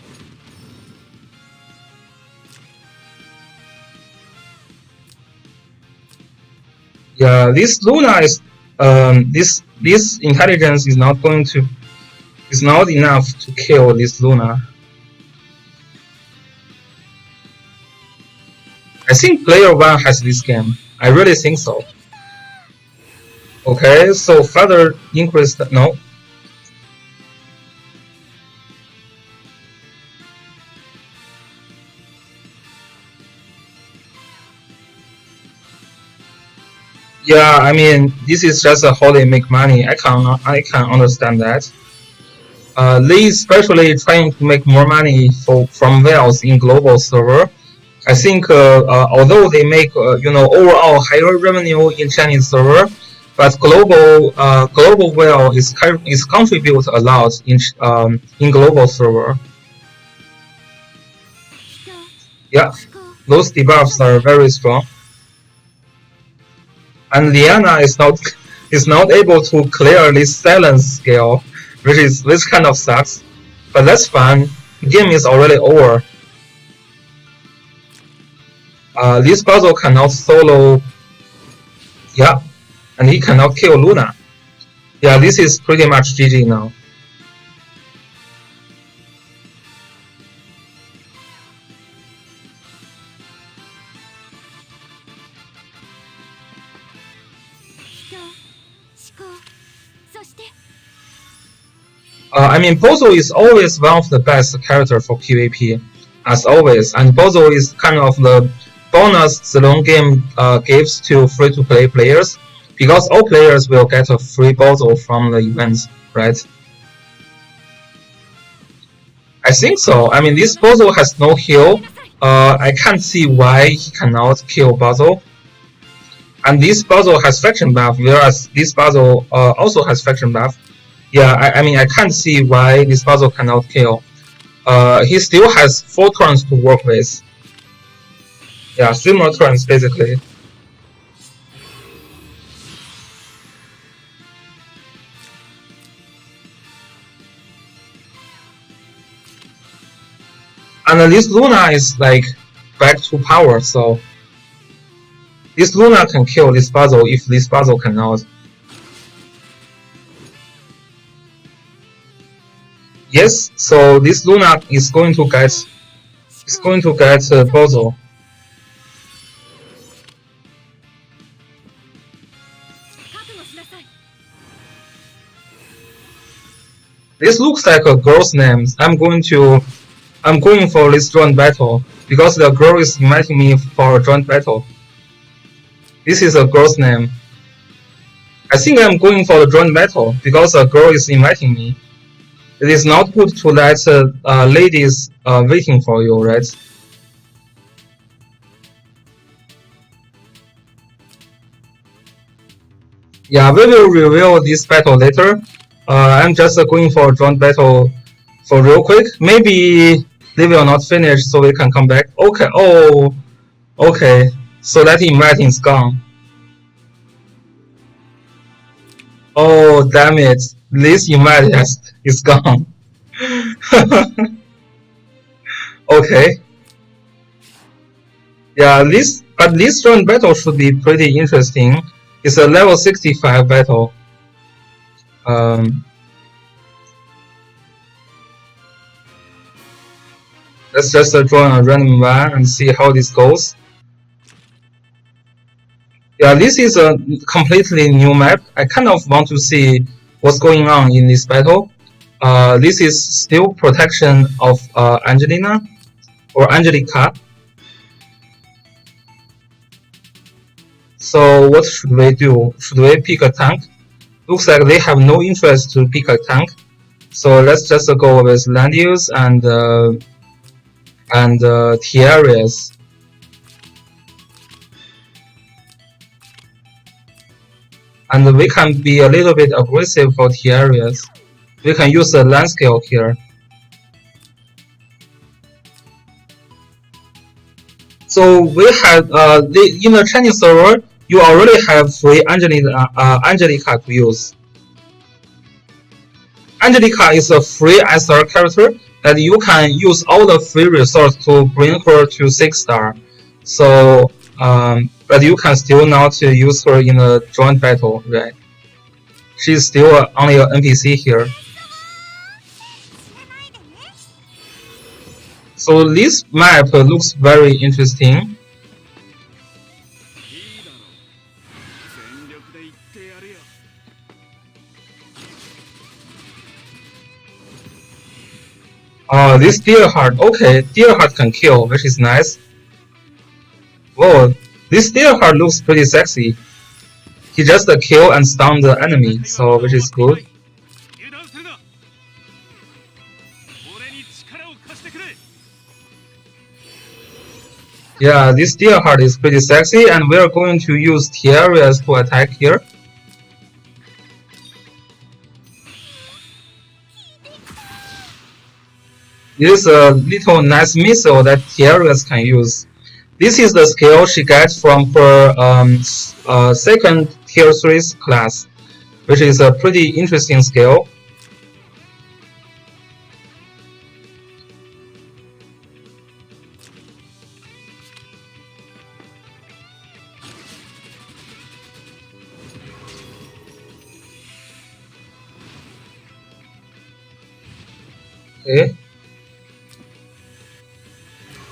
Yeah, this Luna is this intelligence is not enough to kill this Luna. I think player 1 has this game. I really think so. Okay, so further increase no. Yeah, I mean this is just a how they make money. I can understand that. They especially trying to make more money from whales in global server. I think although they make overall higher revenue in Chinese server, but global whale is contribute a lot in global server. Yeah, those debuffs are very strong. And Liana is not able to clear this silence skill, which kind of sucks. But that's fine. Game is already over. This puzzle cannot solo. Yeah, and he cannot kill Luna. Yeah, this is pretty much GG now. I mean, Bozo is always one of the best character for PvP, as always, and Bozo is kind of the bonus the long game gives to free-to-play players, because all players will get a free Bozo from the events, right? I think so. I mean, this Bozo has no heal. I can't see why he cannot kill Bozo. And this Bozo has faction buff, whereas this Bozo also has faction buff. Yeah, I mean, I can't see why this puzzle cannot kill. He still has 4 turns to work with. Yeah, 3 more turns, basically. And this Luna is, like, back to power, so... This Luna can kill this puzzle if this puzzle cannot. Yes, so this Luna is going to get Bozo. This looks like a girl's name. I'm going for this joint battle because the girl is inviting me for a joint battle. This is a girl's name. I think I'm going for the joint battle because a girl is inviting me. It is not good to let ladies waiting for you, right? Yeah, we will reveal this battle later. I'm just going for a joint battle for real quick. Maybe they will not finish, so we can come back. Okay, oh, okay. So that inviting is gone. Oh, damn it. This invite is gone. Okay. Yeah, but this joint battle should be pretty interesting. It's a level 65 battle. Let's just join a random one and see how this goes. Yeah, this is a completely new map. I kind of want to see what's going on in this battle. This is still protection of Angelina or Angelica. So what should we do? Should we pick a tank? Looks like they have no interest to pick a tank. So let's just go with land use and Tiaras. And we can be a little bit aggressive for Tiaras. We can use the land scale here. So we have in the Chinese server, you already have free Angelica to use. Angelica is a free SR character that you can use all the free resources to bring her to 6-star. So, but you can still not use her in a joint battle, right? She's still only an NPC here. So this map looks very interesting. This Deer Heart, okay, Deer Heart can kill, which is nice. Whoa, this Deer Heart looks pretty sexy. He just kill and stun the enemy, so which is good. Yeah, this Deer Heart is pretty sexy, and we are going to use Tiaras to attack here. This is a little nice missile that Tiaras can use. This is the skill she gets from her second tier 3 class, which is a pretty interesting skill. Okay.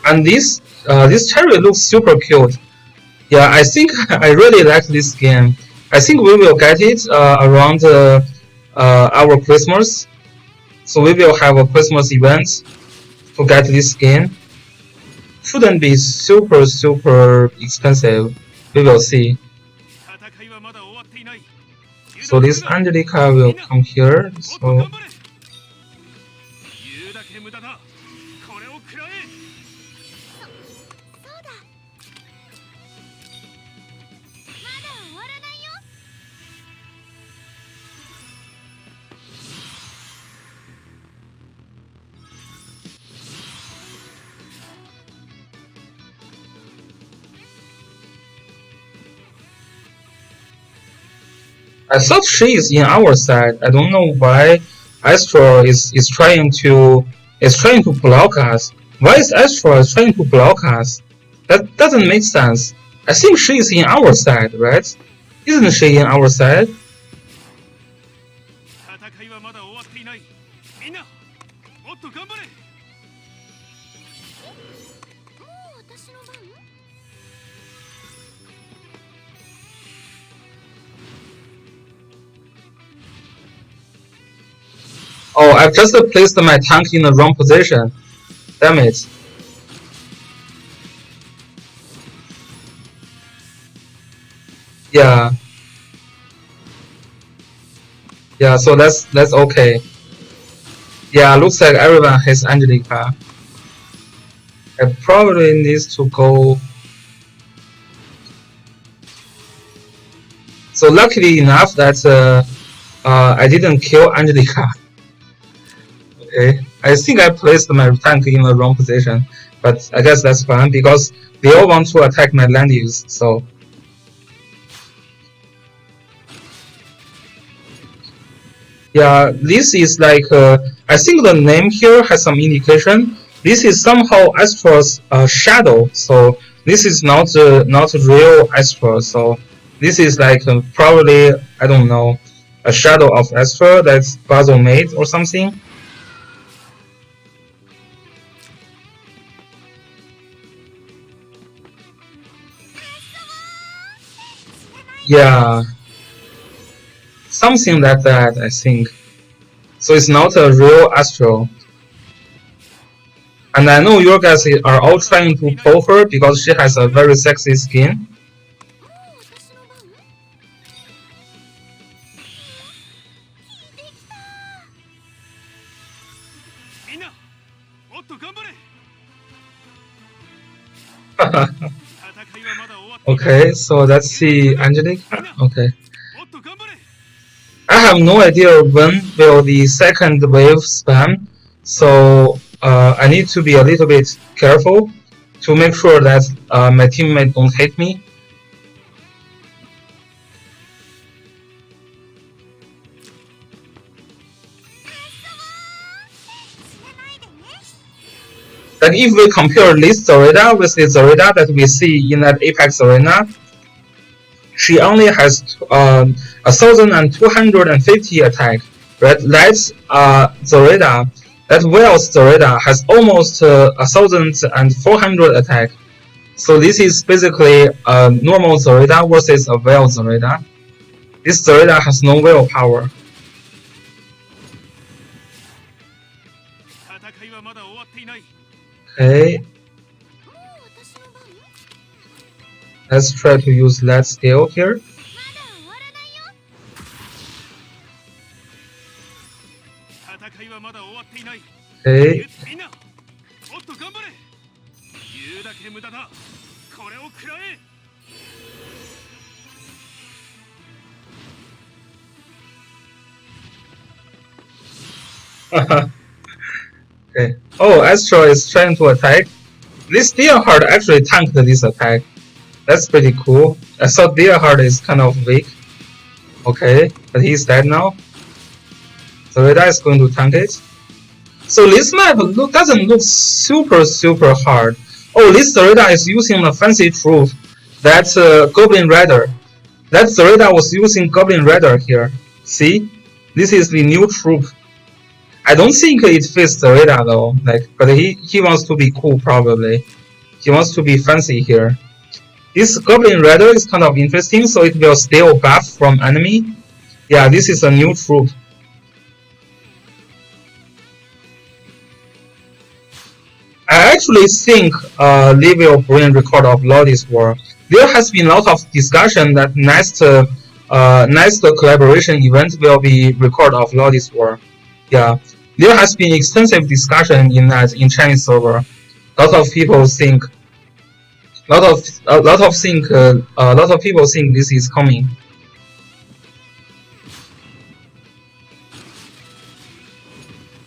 And this cherry looks super cute. Yeah, I think I really like this game. I think we will get it around our Christmas. So we will have a Christmas event to get this game. Shouldn't be super expensive. We will see. So this Angelica will come here. So I thought she is in our side. I don't know why Astra is trying to block us. Why is Astra trying to block us? That doesn't make sense. I think she is in our side, right? Isn't she in our side? Oh, I've just placed my tank in the wrong position. Damn it. Yeah. Yeah, so that's okay. Yeah, looks like everyone has Angelica. I probably need to go. So luckily enough that I didn't kill Angelica. Okay, I think I placed my tank in the wrong position, but I guess that's fine because they all want to attack my land use, so. Yeah, this is like, I think the name here has some indication. This is somehow Astra's shadow, so this is not real Astra, so this is like probably, I don't know, a shadow of Astra that's Basil made or something. Yeah, something like that, I think. So it's not a real Astro. And I know you guys are all trying to pull her because she has a very sexy skin. Okay, so let's see Angelica. Okay. I have no idea when will the second wave spam, so I need to be a little bit careful to make sure that my teammate don't hate me. Like if we compare this Zorida with the Zorida that we see in that Apex Arena, she only has 1,250 attack, right? That's Zorida. That Wales Zorida has almost 1,400 attack. So this is basically a normal Zorida versus a Whale Zorida. This Zorida has no willpower. Okay. Let's try to use that skill here. Okay. Okay. Oh, Astro is trying to attack. This Deerheart actually tanked this attack. That's pretty cool. I thought Deerheart is kind of weak. Okay, but he's dead now. Zorida is going to tank it. So this map doesn't look super hard. Oh, this Zorida is using the fancy troop. That's Goblin Rider. That Zorida was using Goblin Rider here. See? This is the new troop. I don't think it fits Zorida though. But he wants to be cool probably. He wants to be fancy here. This Goblin Rider is kind of interesting, so it will steal buff from enemy. Yeah, this is a new troop. I actually think they will bring record of Lordis War. There has been a lot of discussion that next collaboration event will be record of Lordis War. Yeah, there has been extensive discussion in Chinese server. A lot of people think people think this is coming.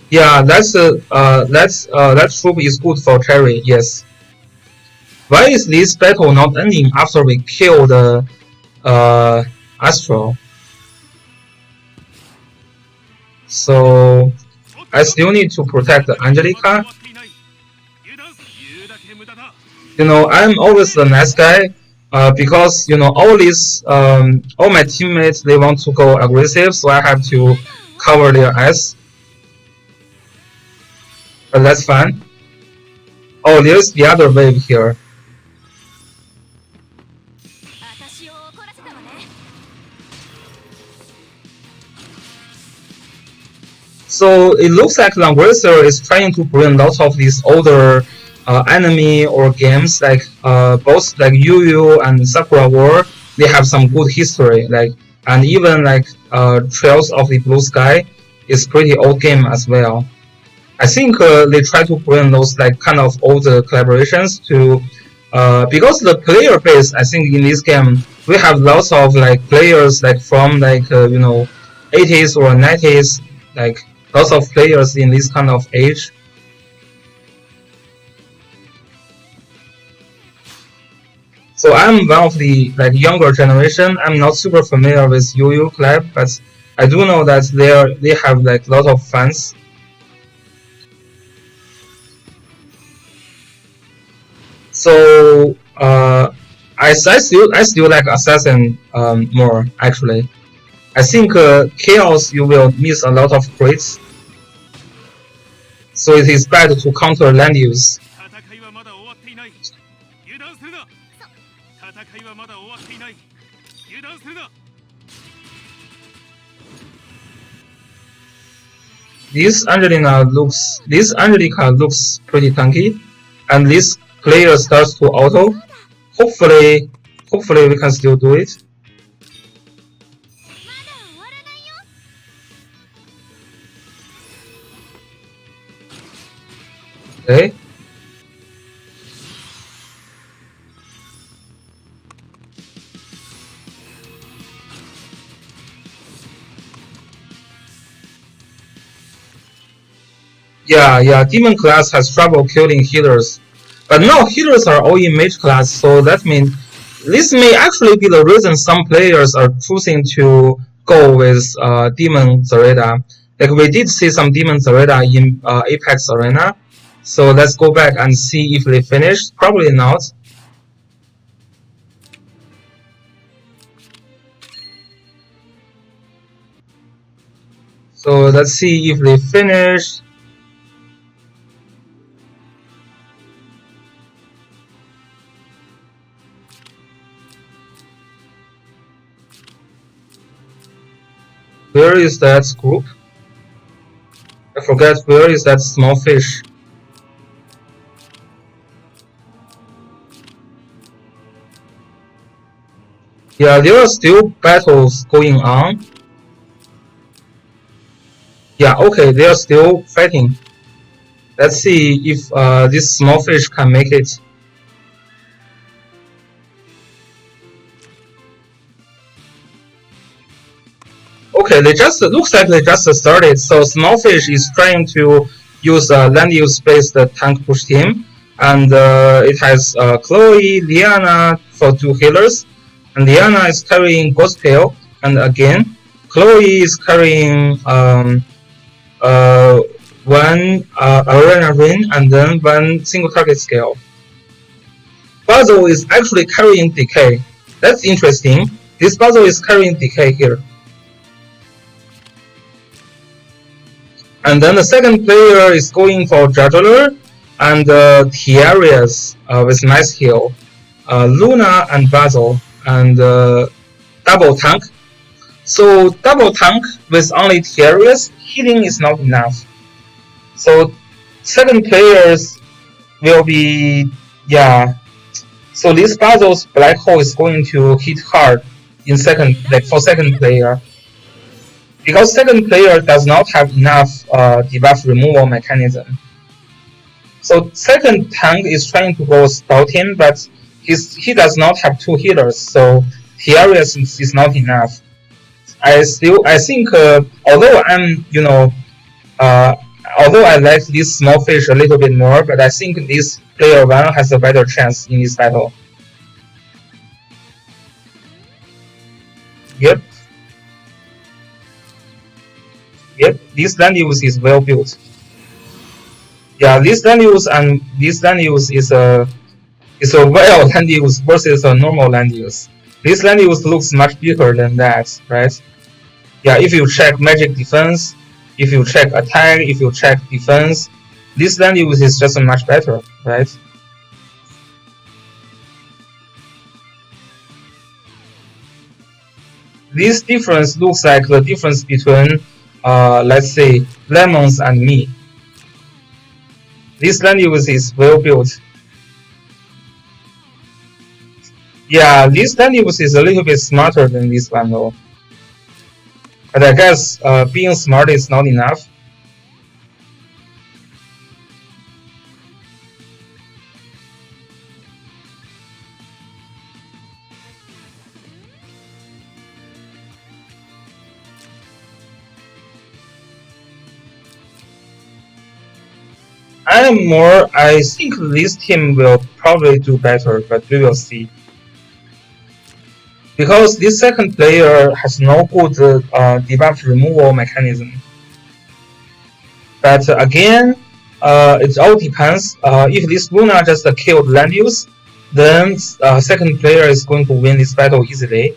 Yeah, that troop is good for carry. Yes. Why is this battle not ending after we kill the Astro? So I still need to protect Angelica. You know, I'm always the nice guy because you know all my teammates they want to go aggressive, so I have to cover their ass. But that's fine. Oh, there's the other wave here. So it looks like Langrisser is trying to bring lots of these older anime or games like both like Yu Yu and Sakura War. They have some good history, and even Trails of the Blue Sky is pretty old game as well. I think they try to bring those kind of old collaborations to because the player base. I think in this game we have lots of players from 80s or 90s, lots of players in this kind of age. So I'm one of the younger generation. I'm not super familiar with Yu Yu Club, but I do know that they have a lot of fans. So I still like Assassin more actually. I think Chaos you will miss a lot of crits. So it is bad to counter land use. This Angelica looks pretty tanky, and this player starts to auto. Hopefully we can still do it. Okay. Yeah, demon class has trouble killing healers. But now healers are all in mage class, so that means this may actually be the reason some players are choosing to go with demon Zareta. Like we did see some demon Zareta in Apex Arena. So let's go back and see if they finished. Probably not. So let's see if they finished. Where is that group? I forget where is that small fish. Yeah, there are still battles going on. Yeah, okay, they are still fighting. Let's see if this small fish can make it. Okay, they just looks like they just started. So Smallfish is trying to use a land use based tank push team, and it has Chloe, Liana for 2 healers, and Liana is carrying Ghost Tail, and again Chloe is carrying one Arena Ring and then one single target scale. Basil is actually carrying Decay. That's interesting. This Basil is carrying Decay here. And then the second player is going for Juggler and Tiarius with nice heal. Luna and Basil and double tank. So double tank with only Tiarius, healing is not enough. So second players will be, yeah. So this Basil's Black Hole is going to hit hard in second, like for second player. Because second player does not have enough debuff removal mechanism. So second tank is trying to go spell him, but he does not have 2 healers, so Tiarius is not enough. I think although I'm although I like this small fish a little bit more, but I think this player 1 has a better chance in this battle. Yep. Yep, this land use is well built. Yeah, this land use and this land use is a well land use versus a normal land use. This land use looks much bigger than that, right? Yeah, if you check magic defense, if you check attack, if you check defense, this land use is just much better, right? This difference looks like the difference between let's say lemons and me. This land use is well built. Yeah, this land use is a little bit smarter than this one though. But I guess being smart is not enough. I think this team will probably do better, but we will see. Because this second player has no good debuff removal mechanism. But again, it all depends. If this Luna just killed land use, then second player is going to win this battle easily.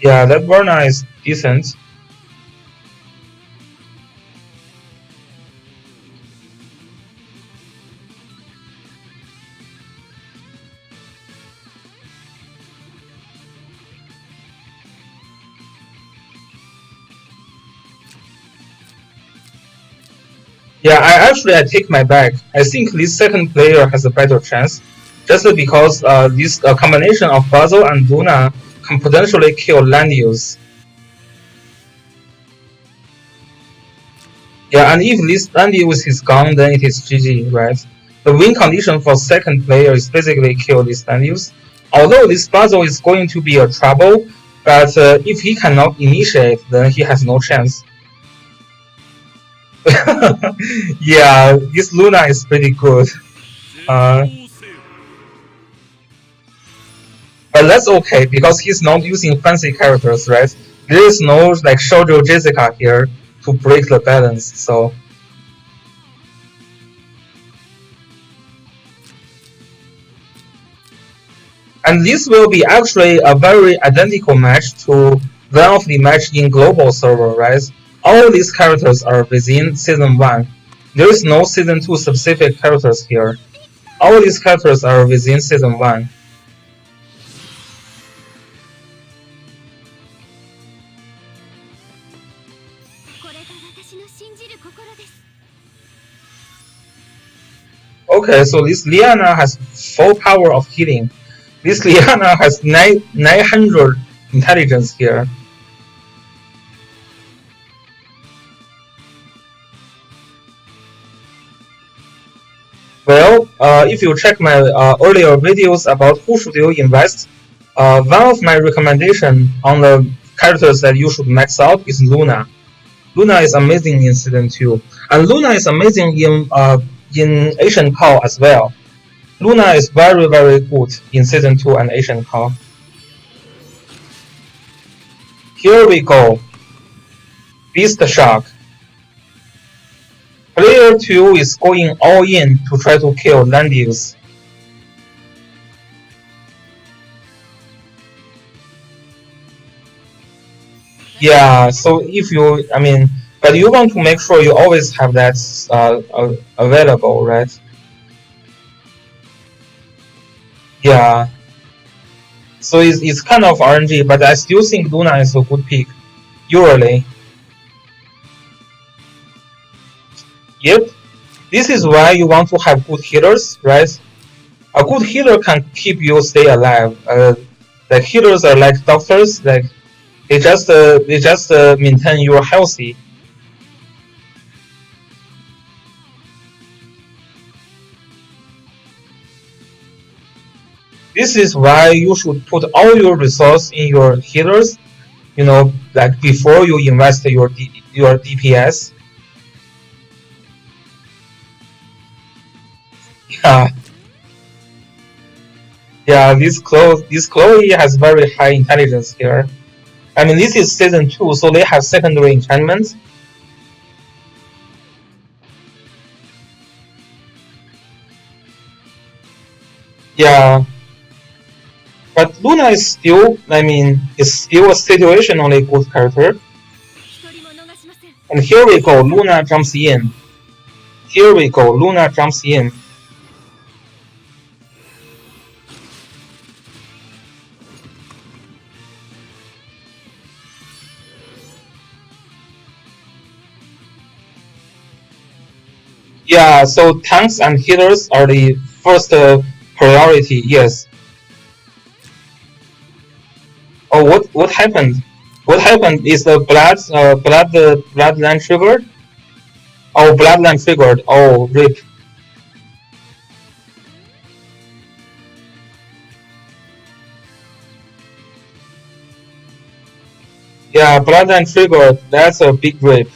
Yeah, that Verna is decent. Yeah, I take my back. I think this second player has a better chance, just because this combination of Basil and Luna can potentially kill land use. Yeah, and if this land use is gone, then it is GG, right? The win condition for second player is basically kill this land use. Although this Basil is going to be a trouble, But if he cannot initiate, then he has no chance. Yeah, this Luna is pretty good. But that's okay because he's not using fancy characters, right? There is no like Shoujo Jessica here to break the balance, so. And this will be actually a very identical match to one of the match in global server, right? All these characters are within season 1. There is no season 2 specific characters here. All these characters are within season 1. Okay, so this Liana has full power of healing. This Liana has 900 intelligence here. Well, if you check my earlier videos about who should you invest, one of my recommendation on the characters that you should max out is Luna. Luna is amazing in season 2, and Luna is amazing in Asian Call as well. Luna is very good in season 2 and Asian Call. Here we go. Beast Shark. Player 2 is going all in to try to kill Landius. Yeah, so if you, but you want to make sure you always have that available, right? Yeah. So it's kind of RNG, but I still think Luna is a good pick. Usually. Yep. This is why you want to have good healers, right? A good healer can keep you stay alive. Like healers are like doctors, like they just maintain you healthy. This is why you should put all your resource in your healers. You know, like before you invest your DPS. Yeah. Yeah, this Chloe has very high intelligence here. I mean, this is season 2, so they have secondary enchantments. Yeah. But Luna is still, is still a situationally good character. And here we go, Luna jumps in. Here we go, Luna jumps in. Yeah, so tanks and healers are the first priority, yes. Oh, what happened? What happened? Is the bloodline triggered? Oh, bloodline triggered. Oh, rip. Yeah, bloodline triggered. That's a big rip.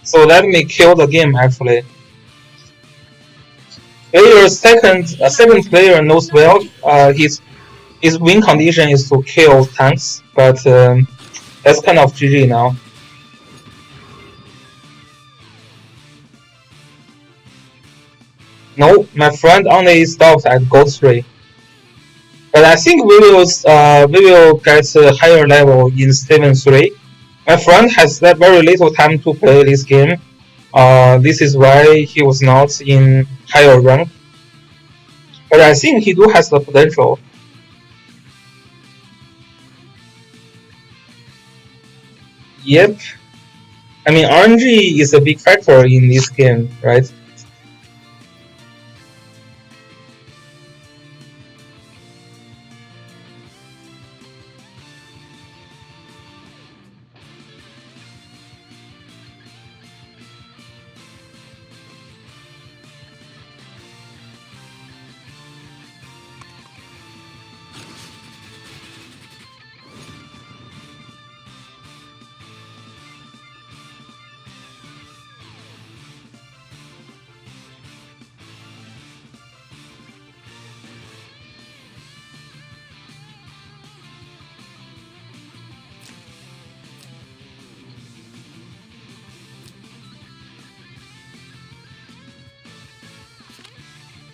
So let me kill the game actually. Player second player knows well. His win condition is to kill tanks, but that's kind of GG now. No, my friend only stopped at gold 3. But I think we will get a higher level in season 3. My friend has very little time to play this game. This is why he was not in higher rank. But I think he do has the potential. Yep. I mean, RNG is a big factor in this game, right?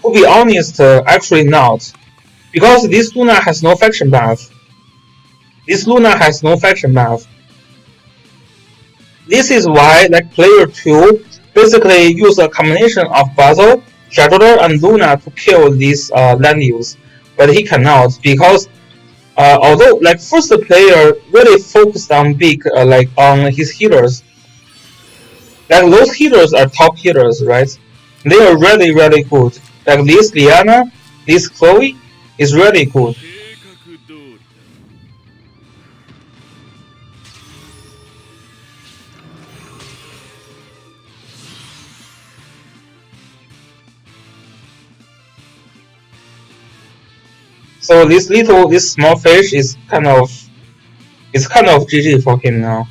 To be honest, actually not. Because this Luna has no faction buff. This Luna has no faction buff. This is why like player 2 basically use a combination of Basil, Shadow, and Luna to kill these land use. But he cannot because although like first player really focused on big like on his healers. Like those healers are top healers, right? They are really good. Like this Liana, this Chloe is really good. So this small fish is kind of GG for him now.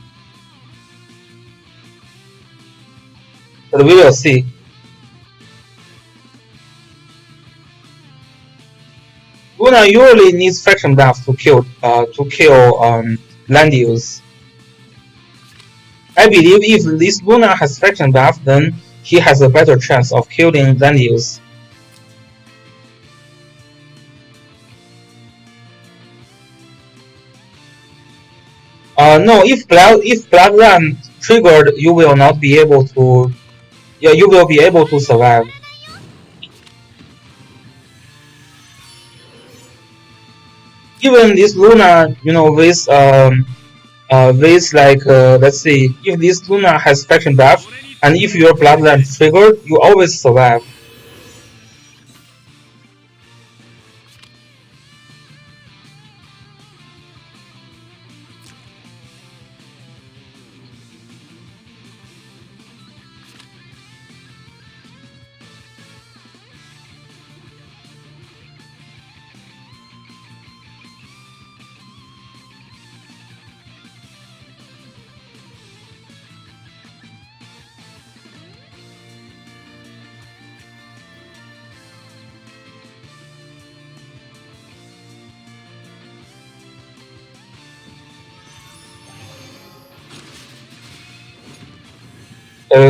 But we will see. Luna usually needs faction buff to kill land use. I believe if this Luna has faction buff, then he has a better chance of killing land use. No, if Black Run triggered, you will not be able to. Yeah, you will be able to survive. Even this Luna, you know, with like let's see, if this Luna has faction buff, and if your Bloodline triggered, you always survive.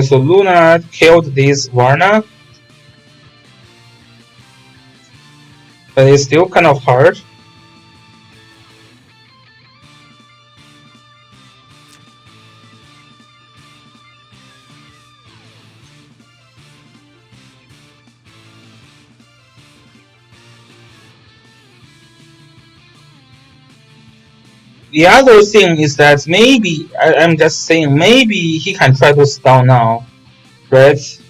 So Luna killed this Varna, but it's still kind of hard. The other thing is that maybe, I'm just saying, maybe he can try to stun now, right?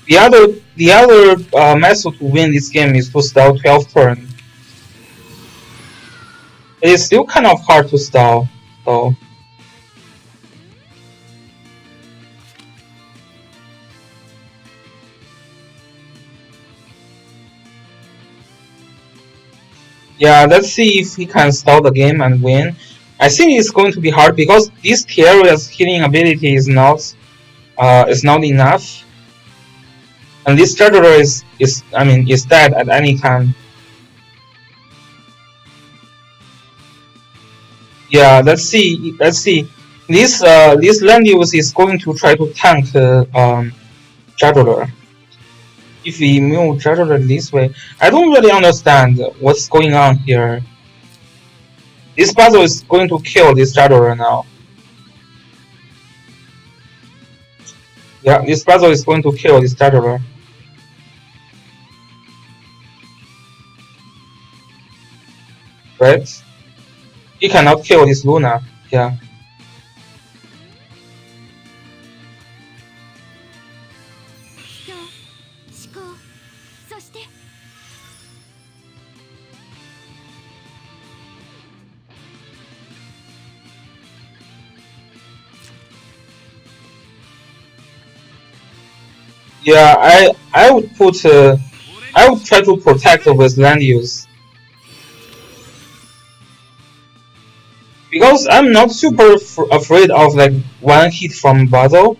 The other method to win this game is to stall 12 turn. It is still kind of hard to stall, though. Yeah, let's see if he can stall the game and win. I think it's going to be hard because this Tierra's healing ability is not enough, and this Straddler is dead at any time. Yeah, let's see. This Landius is going to try to tank Straddler. If we move Straddler this way, I don't really understand what's going on here. This puzzle is going to kill this Straddler now. Yeah, this puzzle is going to kill this Straddler. Right? He cannot kill this Luna. Yeah. Yeah, I would put I would try to protect with land use. Because I'm not super afraid of like one hit from Basil,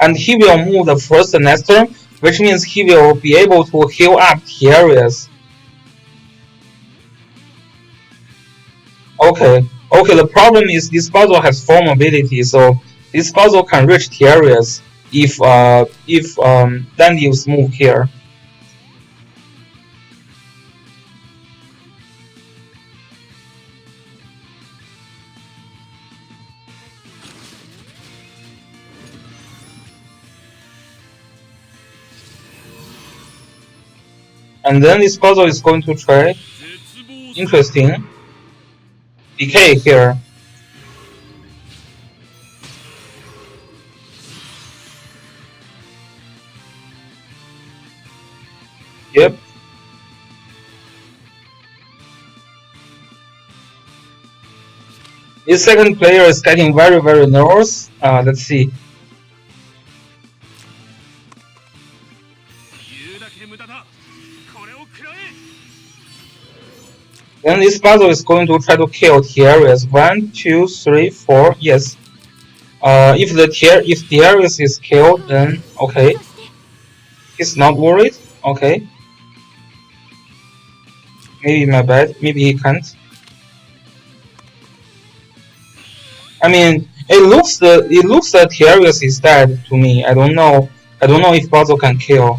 and he will move the first next turn, which means he will be able to heal up the areas. Okay, the problem is this Basil has 4 mobility, so this Basil can reach the areas. if Landius move here. And then this puzzle is going to try. Interesting. Decay here. Yep. This second player is getting very, very nervous. Let's see. Then this puzzle is going to try to kill Tiaris. 1, 2, 3, 4. Yes. If Tiaris is killed, then okay. He's not worried. Okay. Maybe my bad. Maybe he can't. I mean, it looks that Tiaris is dead to me. I don't know if puzzle can kill.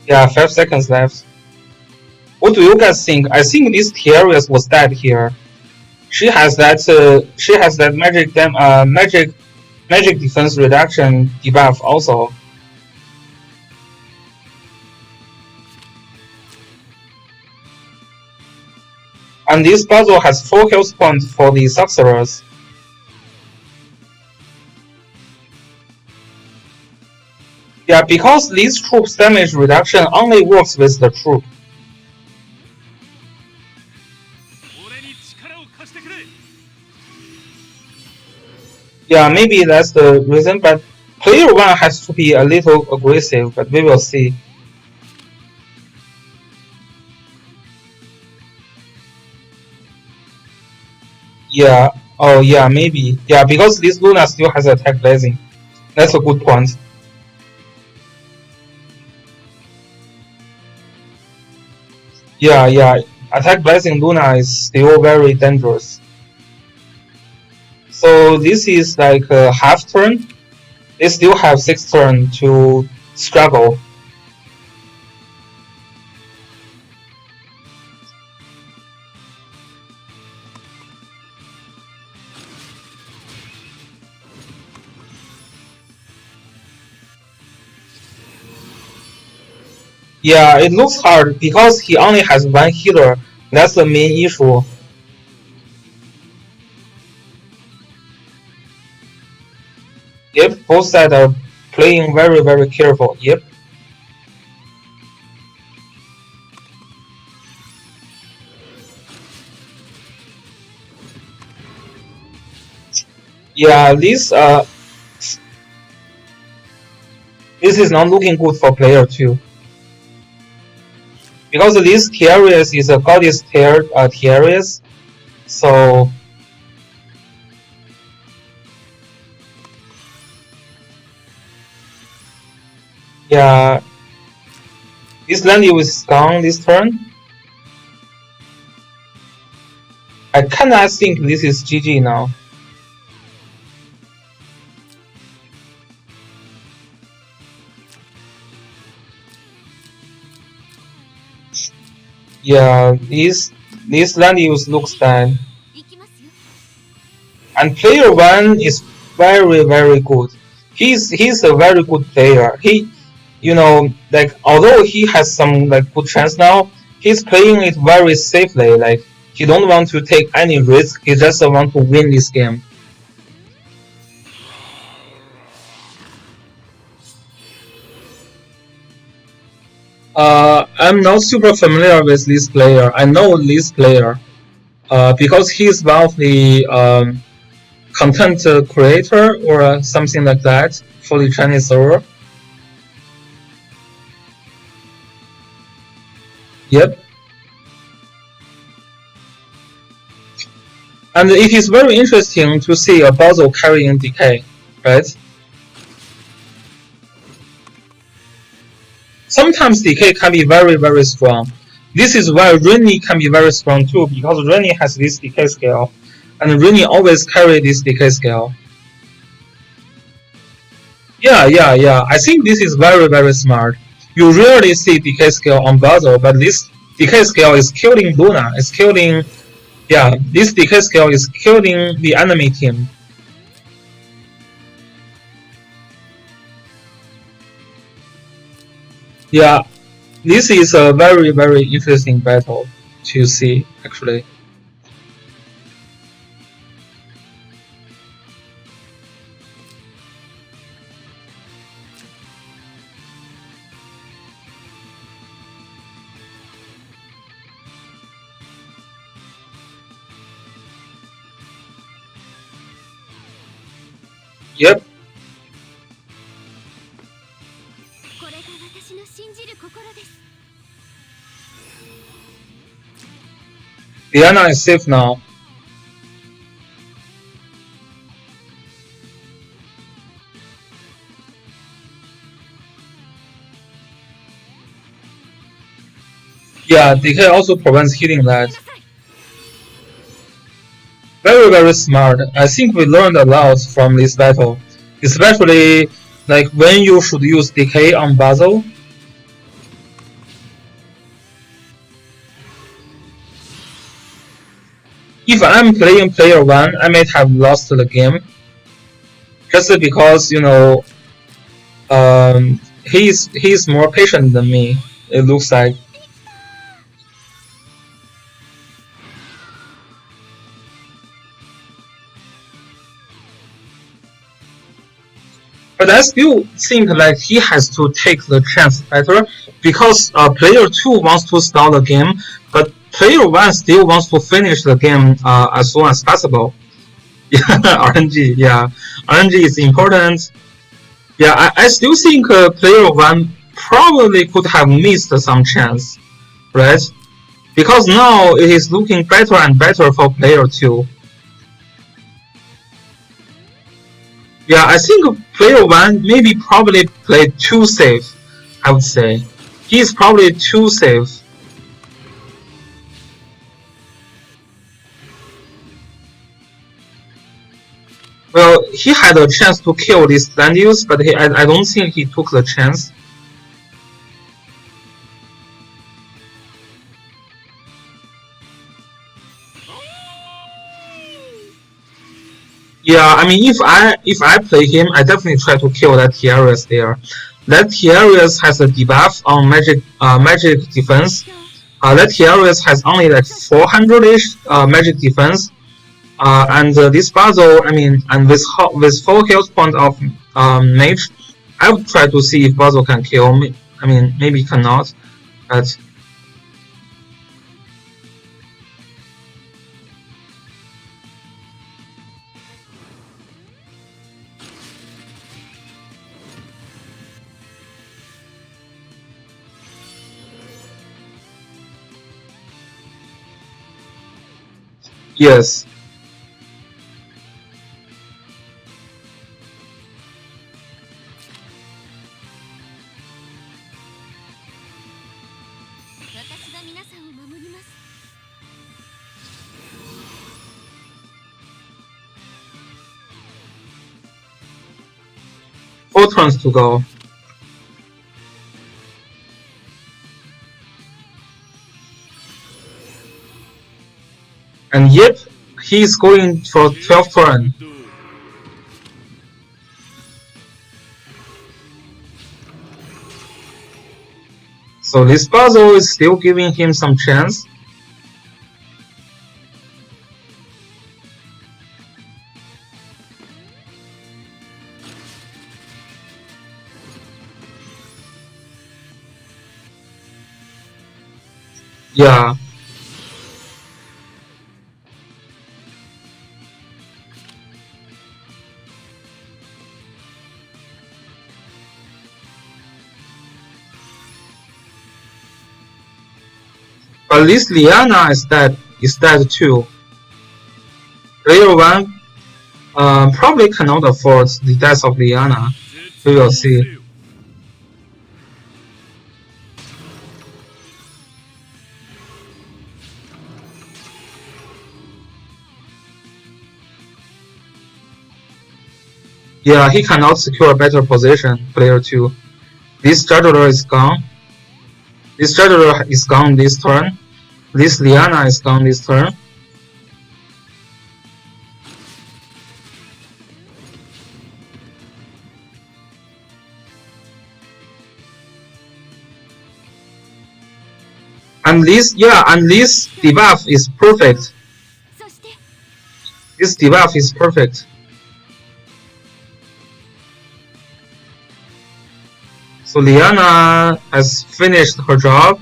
Yeah, 5 seconds left. What do you guys think? I think this Tiaris was dead here. She has that magic defense reduction debuff also. And this puzzle has 4 health points for the sorcerers. Yeah, because these troops' damage reduction only works with the troop. Yeah, maybe that's the reason, but player 1 has to be a little aggressive, but we will see. Yeah, oh yeah, maybe. Yeah, because this Luna still has attack blazing. That's a good point. Yeah, attack blazing Luna is still very dangerous. So this is like a half turn. They still have 6 turns to struggle. Yeah, it looks hard because he only has 1 healer. That's the main issue. Yep, both sides are playing very, very careful. Yep. Yeah, this is not looking good for player 2. Because this Tiaris is a goddess Tiaris, so yeah, this Landius is gone this turn. I kinda think this is GG now. Yeah, this Landius looks bad. And player 1 is very, very good. He's a very good player. He, like although he has some like good chance now, he's playing it very safely. Like he don't want to take any risk. He just want to win this game. I'm not super familiar with this player. I know this player because he's one of the content creator or something like that for the Chinese server. Yep. And it is very interesting to see a puzzle carrying decay, right? Sometimes decay can be very, very strong. This is why Rainy can be very strong too, because Rainy has this decay scale, and Rainy always carry this decay scale. Yeah. I think this is very smart. You rarely see decay scale on Basil, but this decay scale is killing Luna. It's killing. Yeah, this decay scale is killing the enemy team. Yeah, this is a very interesting battle to see actually. Yep. Diana is safe now. Yeah, DK also prevents hitting that. Very smart. I think we learned a lot from this battle, especially like when you should use decay on Basil. If I'm playing player 1, I might have lost the game. Just because, he's more patient than me, it looks like. But I still think like he has to take the chance better because player 2 wants to start the game, but player 1 still wants to finish the game as soon as possible. Yeah, RNG, yeah. RNG is important. Yeah, I still think player 1 probably could have missed some chance, right? Because now it is looking better and better for player 2. Yeah, I think player 1 maybe probably played too safe, I would say. He's probably too safe. Well, he had a chance to kill this Landius, but I don't think he took the chance. Yeah, I mean, if I play him, I definitely try to kill that Tiarius there. That Tiarius has a debuff on magic defense. That Tiarius has only like 400-ish magic defense. And this Basil, I mean, and with 4 health point of mage, I would try to see if Basil can kill me. I mean, maybe cannot, but yes. Four turns to go. And yep, he's going for 12 turn. So this puzzle is still giving him some chance. Yeah. But this Liana is dead too. Player 1 probably cannot afford the death of Liana. We will see. Yeah, he cannot secure a better position, player 2. This Juggler is gone. This Juggler is gone this turn. This Liana is gone this turn. And this debuff is perfect. This debuff is perfect. So Liana has finished her job.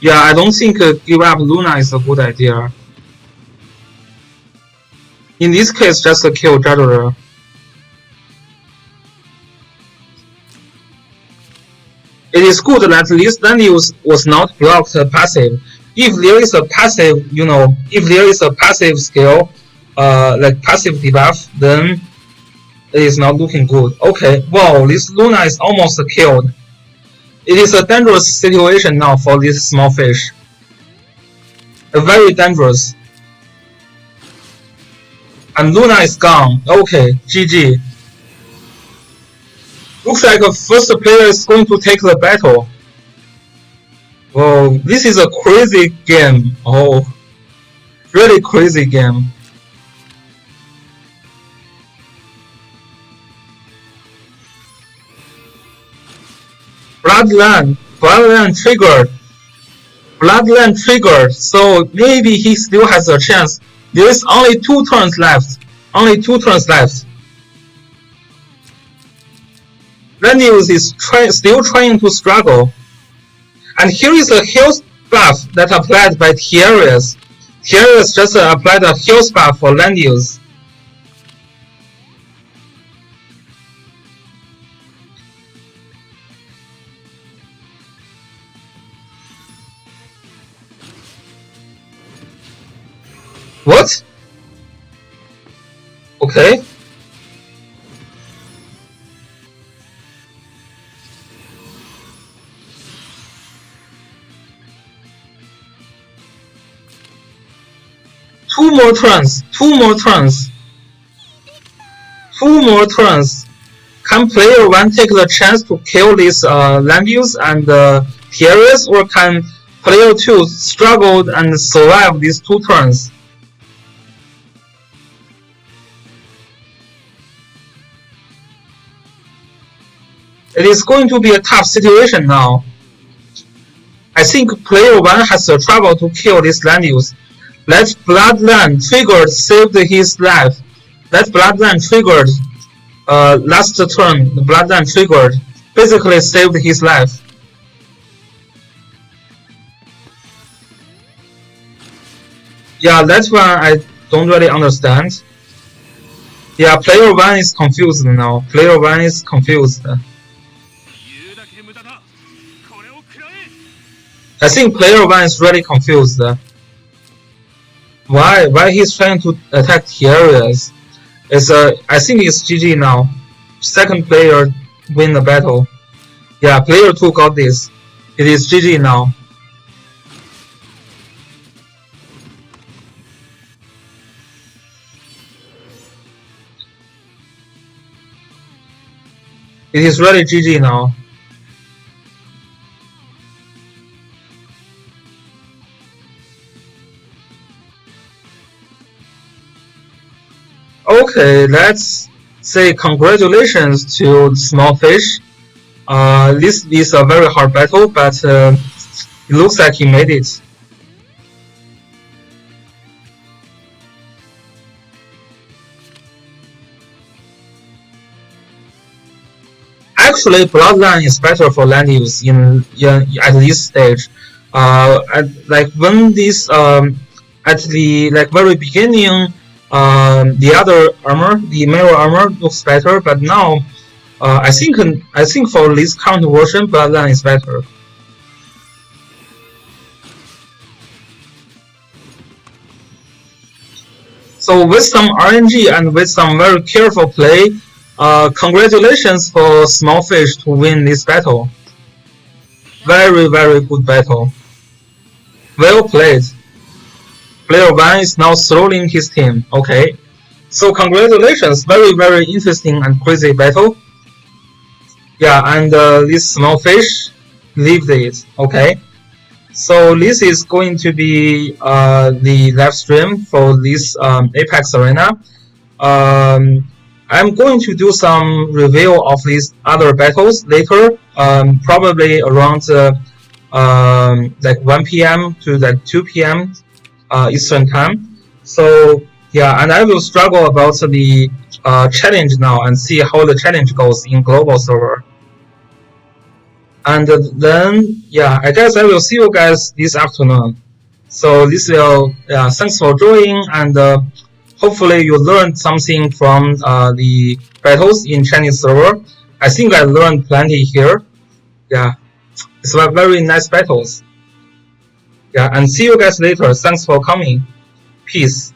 Yeah, I don't think give up Luna is a good idea. In this case, just kill Juggler. It is good that this Landius was not blocked passive. If there is a passive, if there is a passive skill, like passive debuff, then it is not looking good. Okay, wow, this Luna is almost killed. It is a dangerous situation now for this small fish. Very dangerous. And Luna is gone. Okay, GG. Looks like the first player is going to take the battle. Whoa, this is a crazy game. Oh, really crazy game. Bloodline triggered, so maybe he still has a chance. There is only 2 turns left. Landius is still trying to struggle. And here is a health buff that applied by Therius. Therius just applied a health buff for Landius. What? Okay. Two more turns. Can player 1 take the chance to kill this Landius and Therius, or can player 2 struggle and survive these 2 turns? It is going to be a tough situation now. I think player 1 has trouble to kill this Landius. That Bloodline triggered saved his life. That Bloodline triggered last turn. The Bloodline triggered basically saved his life. Yeah, that's one I don't really understand. Yeah, player 1 is confused now. Player 1 is confused. I think player 1 is really confused. Why he's trying to attack Therius? I think it's GG now. Second player win the battle. Yeah, player 2 got this. It is GG now. It is really GG now. Okay, let's say congratulations to Small Fish. This is a very hard battle, but it looks like he made it. Actually, Bloodline is better for Landius at this stage. Like when this at the very beginning. The other armor, the mirror armor, looks better, but now I think for this current version, Bloodline is better. So with some RNG and with some very careful play, congratulations for Small Fish to win this battle. Very, very good battle. Well played. Player 1 is now throwing his team. Okay. So congratulations, very interesting and crazy battle. Yeah, and this small fish lived it. Okay. So this is going to be the live stream for this Apex Arena. I'm going to do some review of these other battles later, probably around like 1 p.m. to like 2 p.m. Eastern time. So yeah, and I will struggle about the challenge now and see how the challenge goes in global server. And then yeah, I guess I will see you guys this afternoon. So this will thanks for joining, and hopefully you learned something from the battles in Chinese server. I think I learned plenty here. Yeah, it's very nice battles. Yeah, and see you guys later. Thanks for coming. Peace.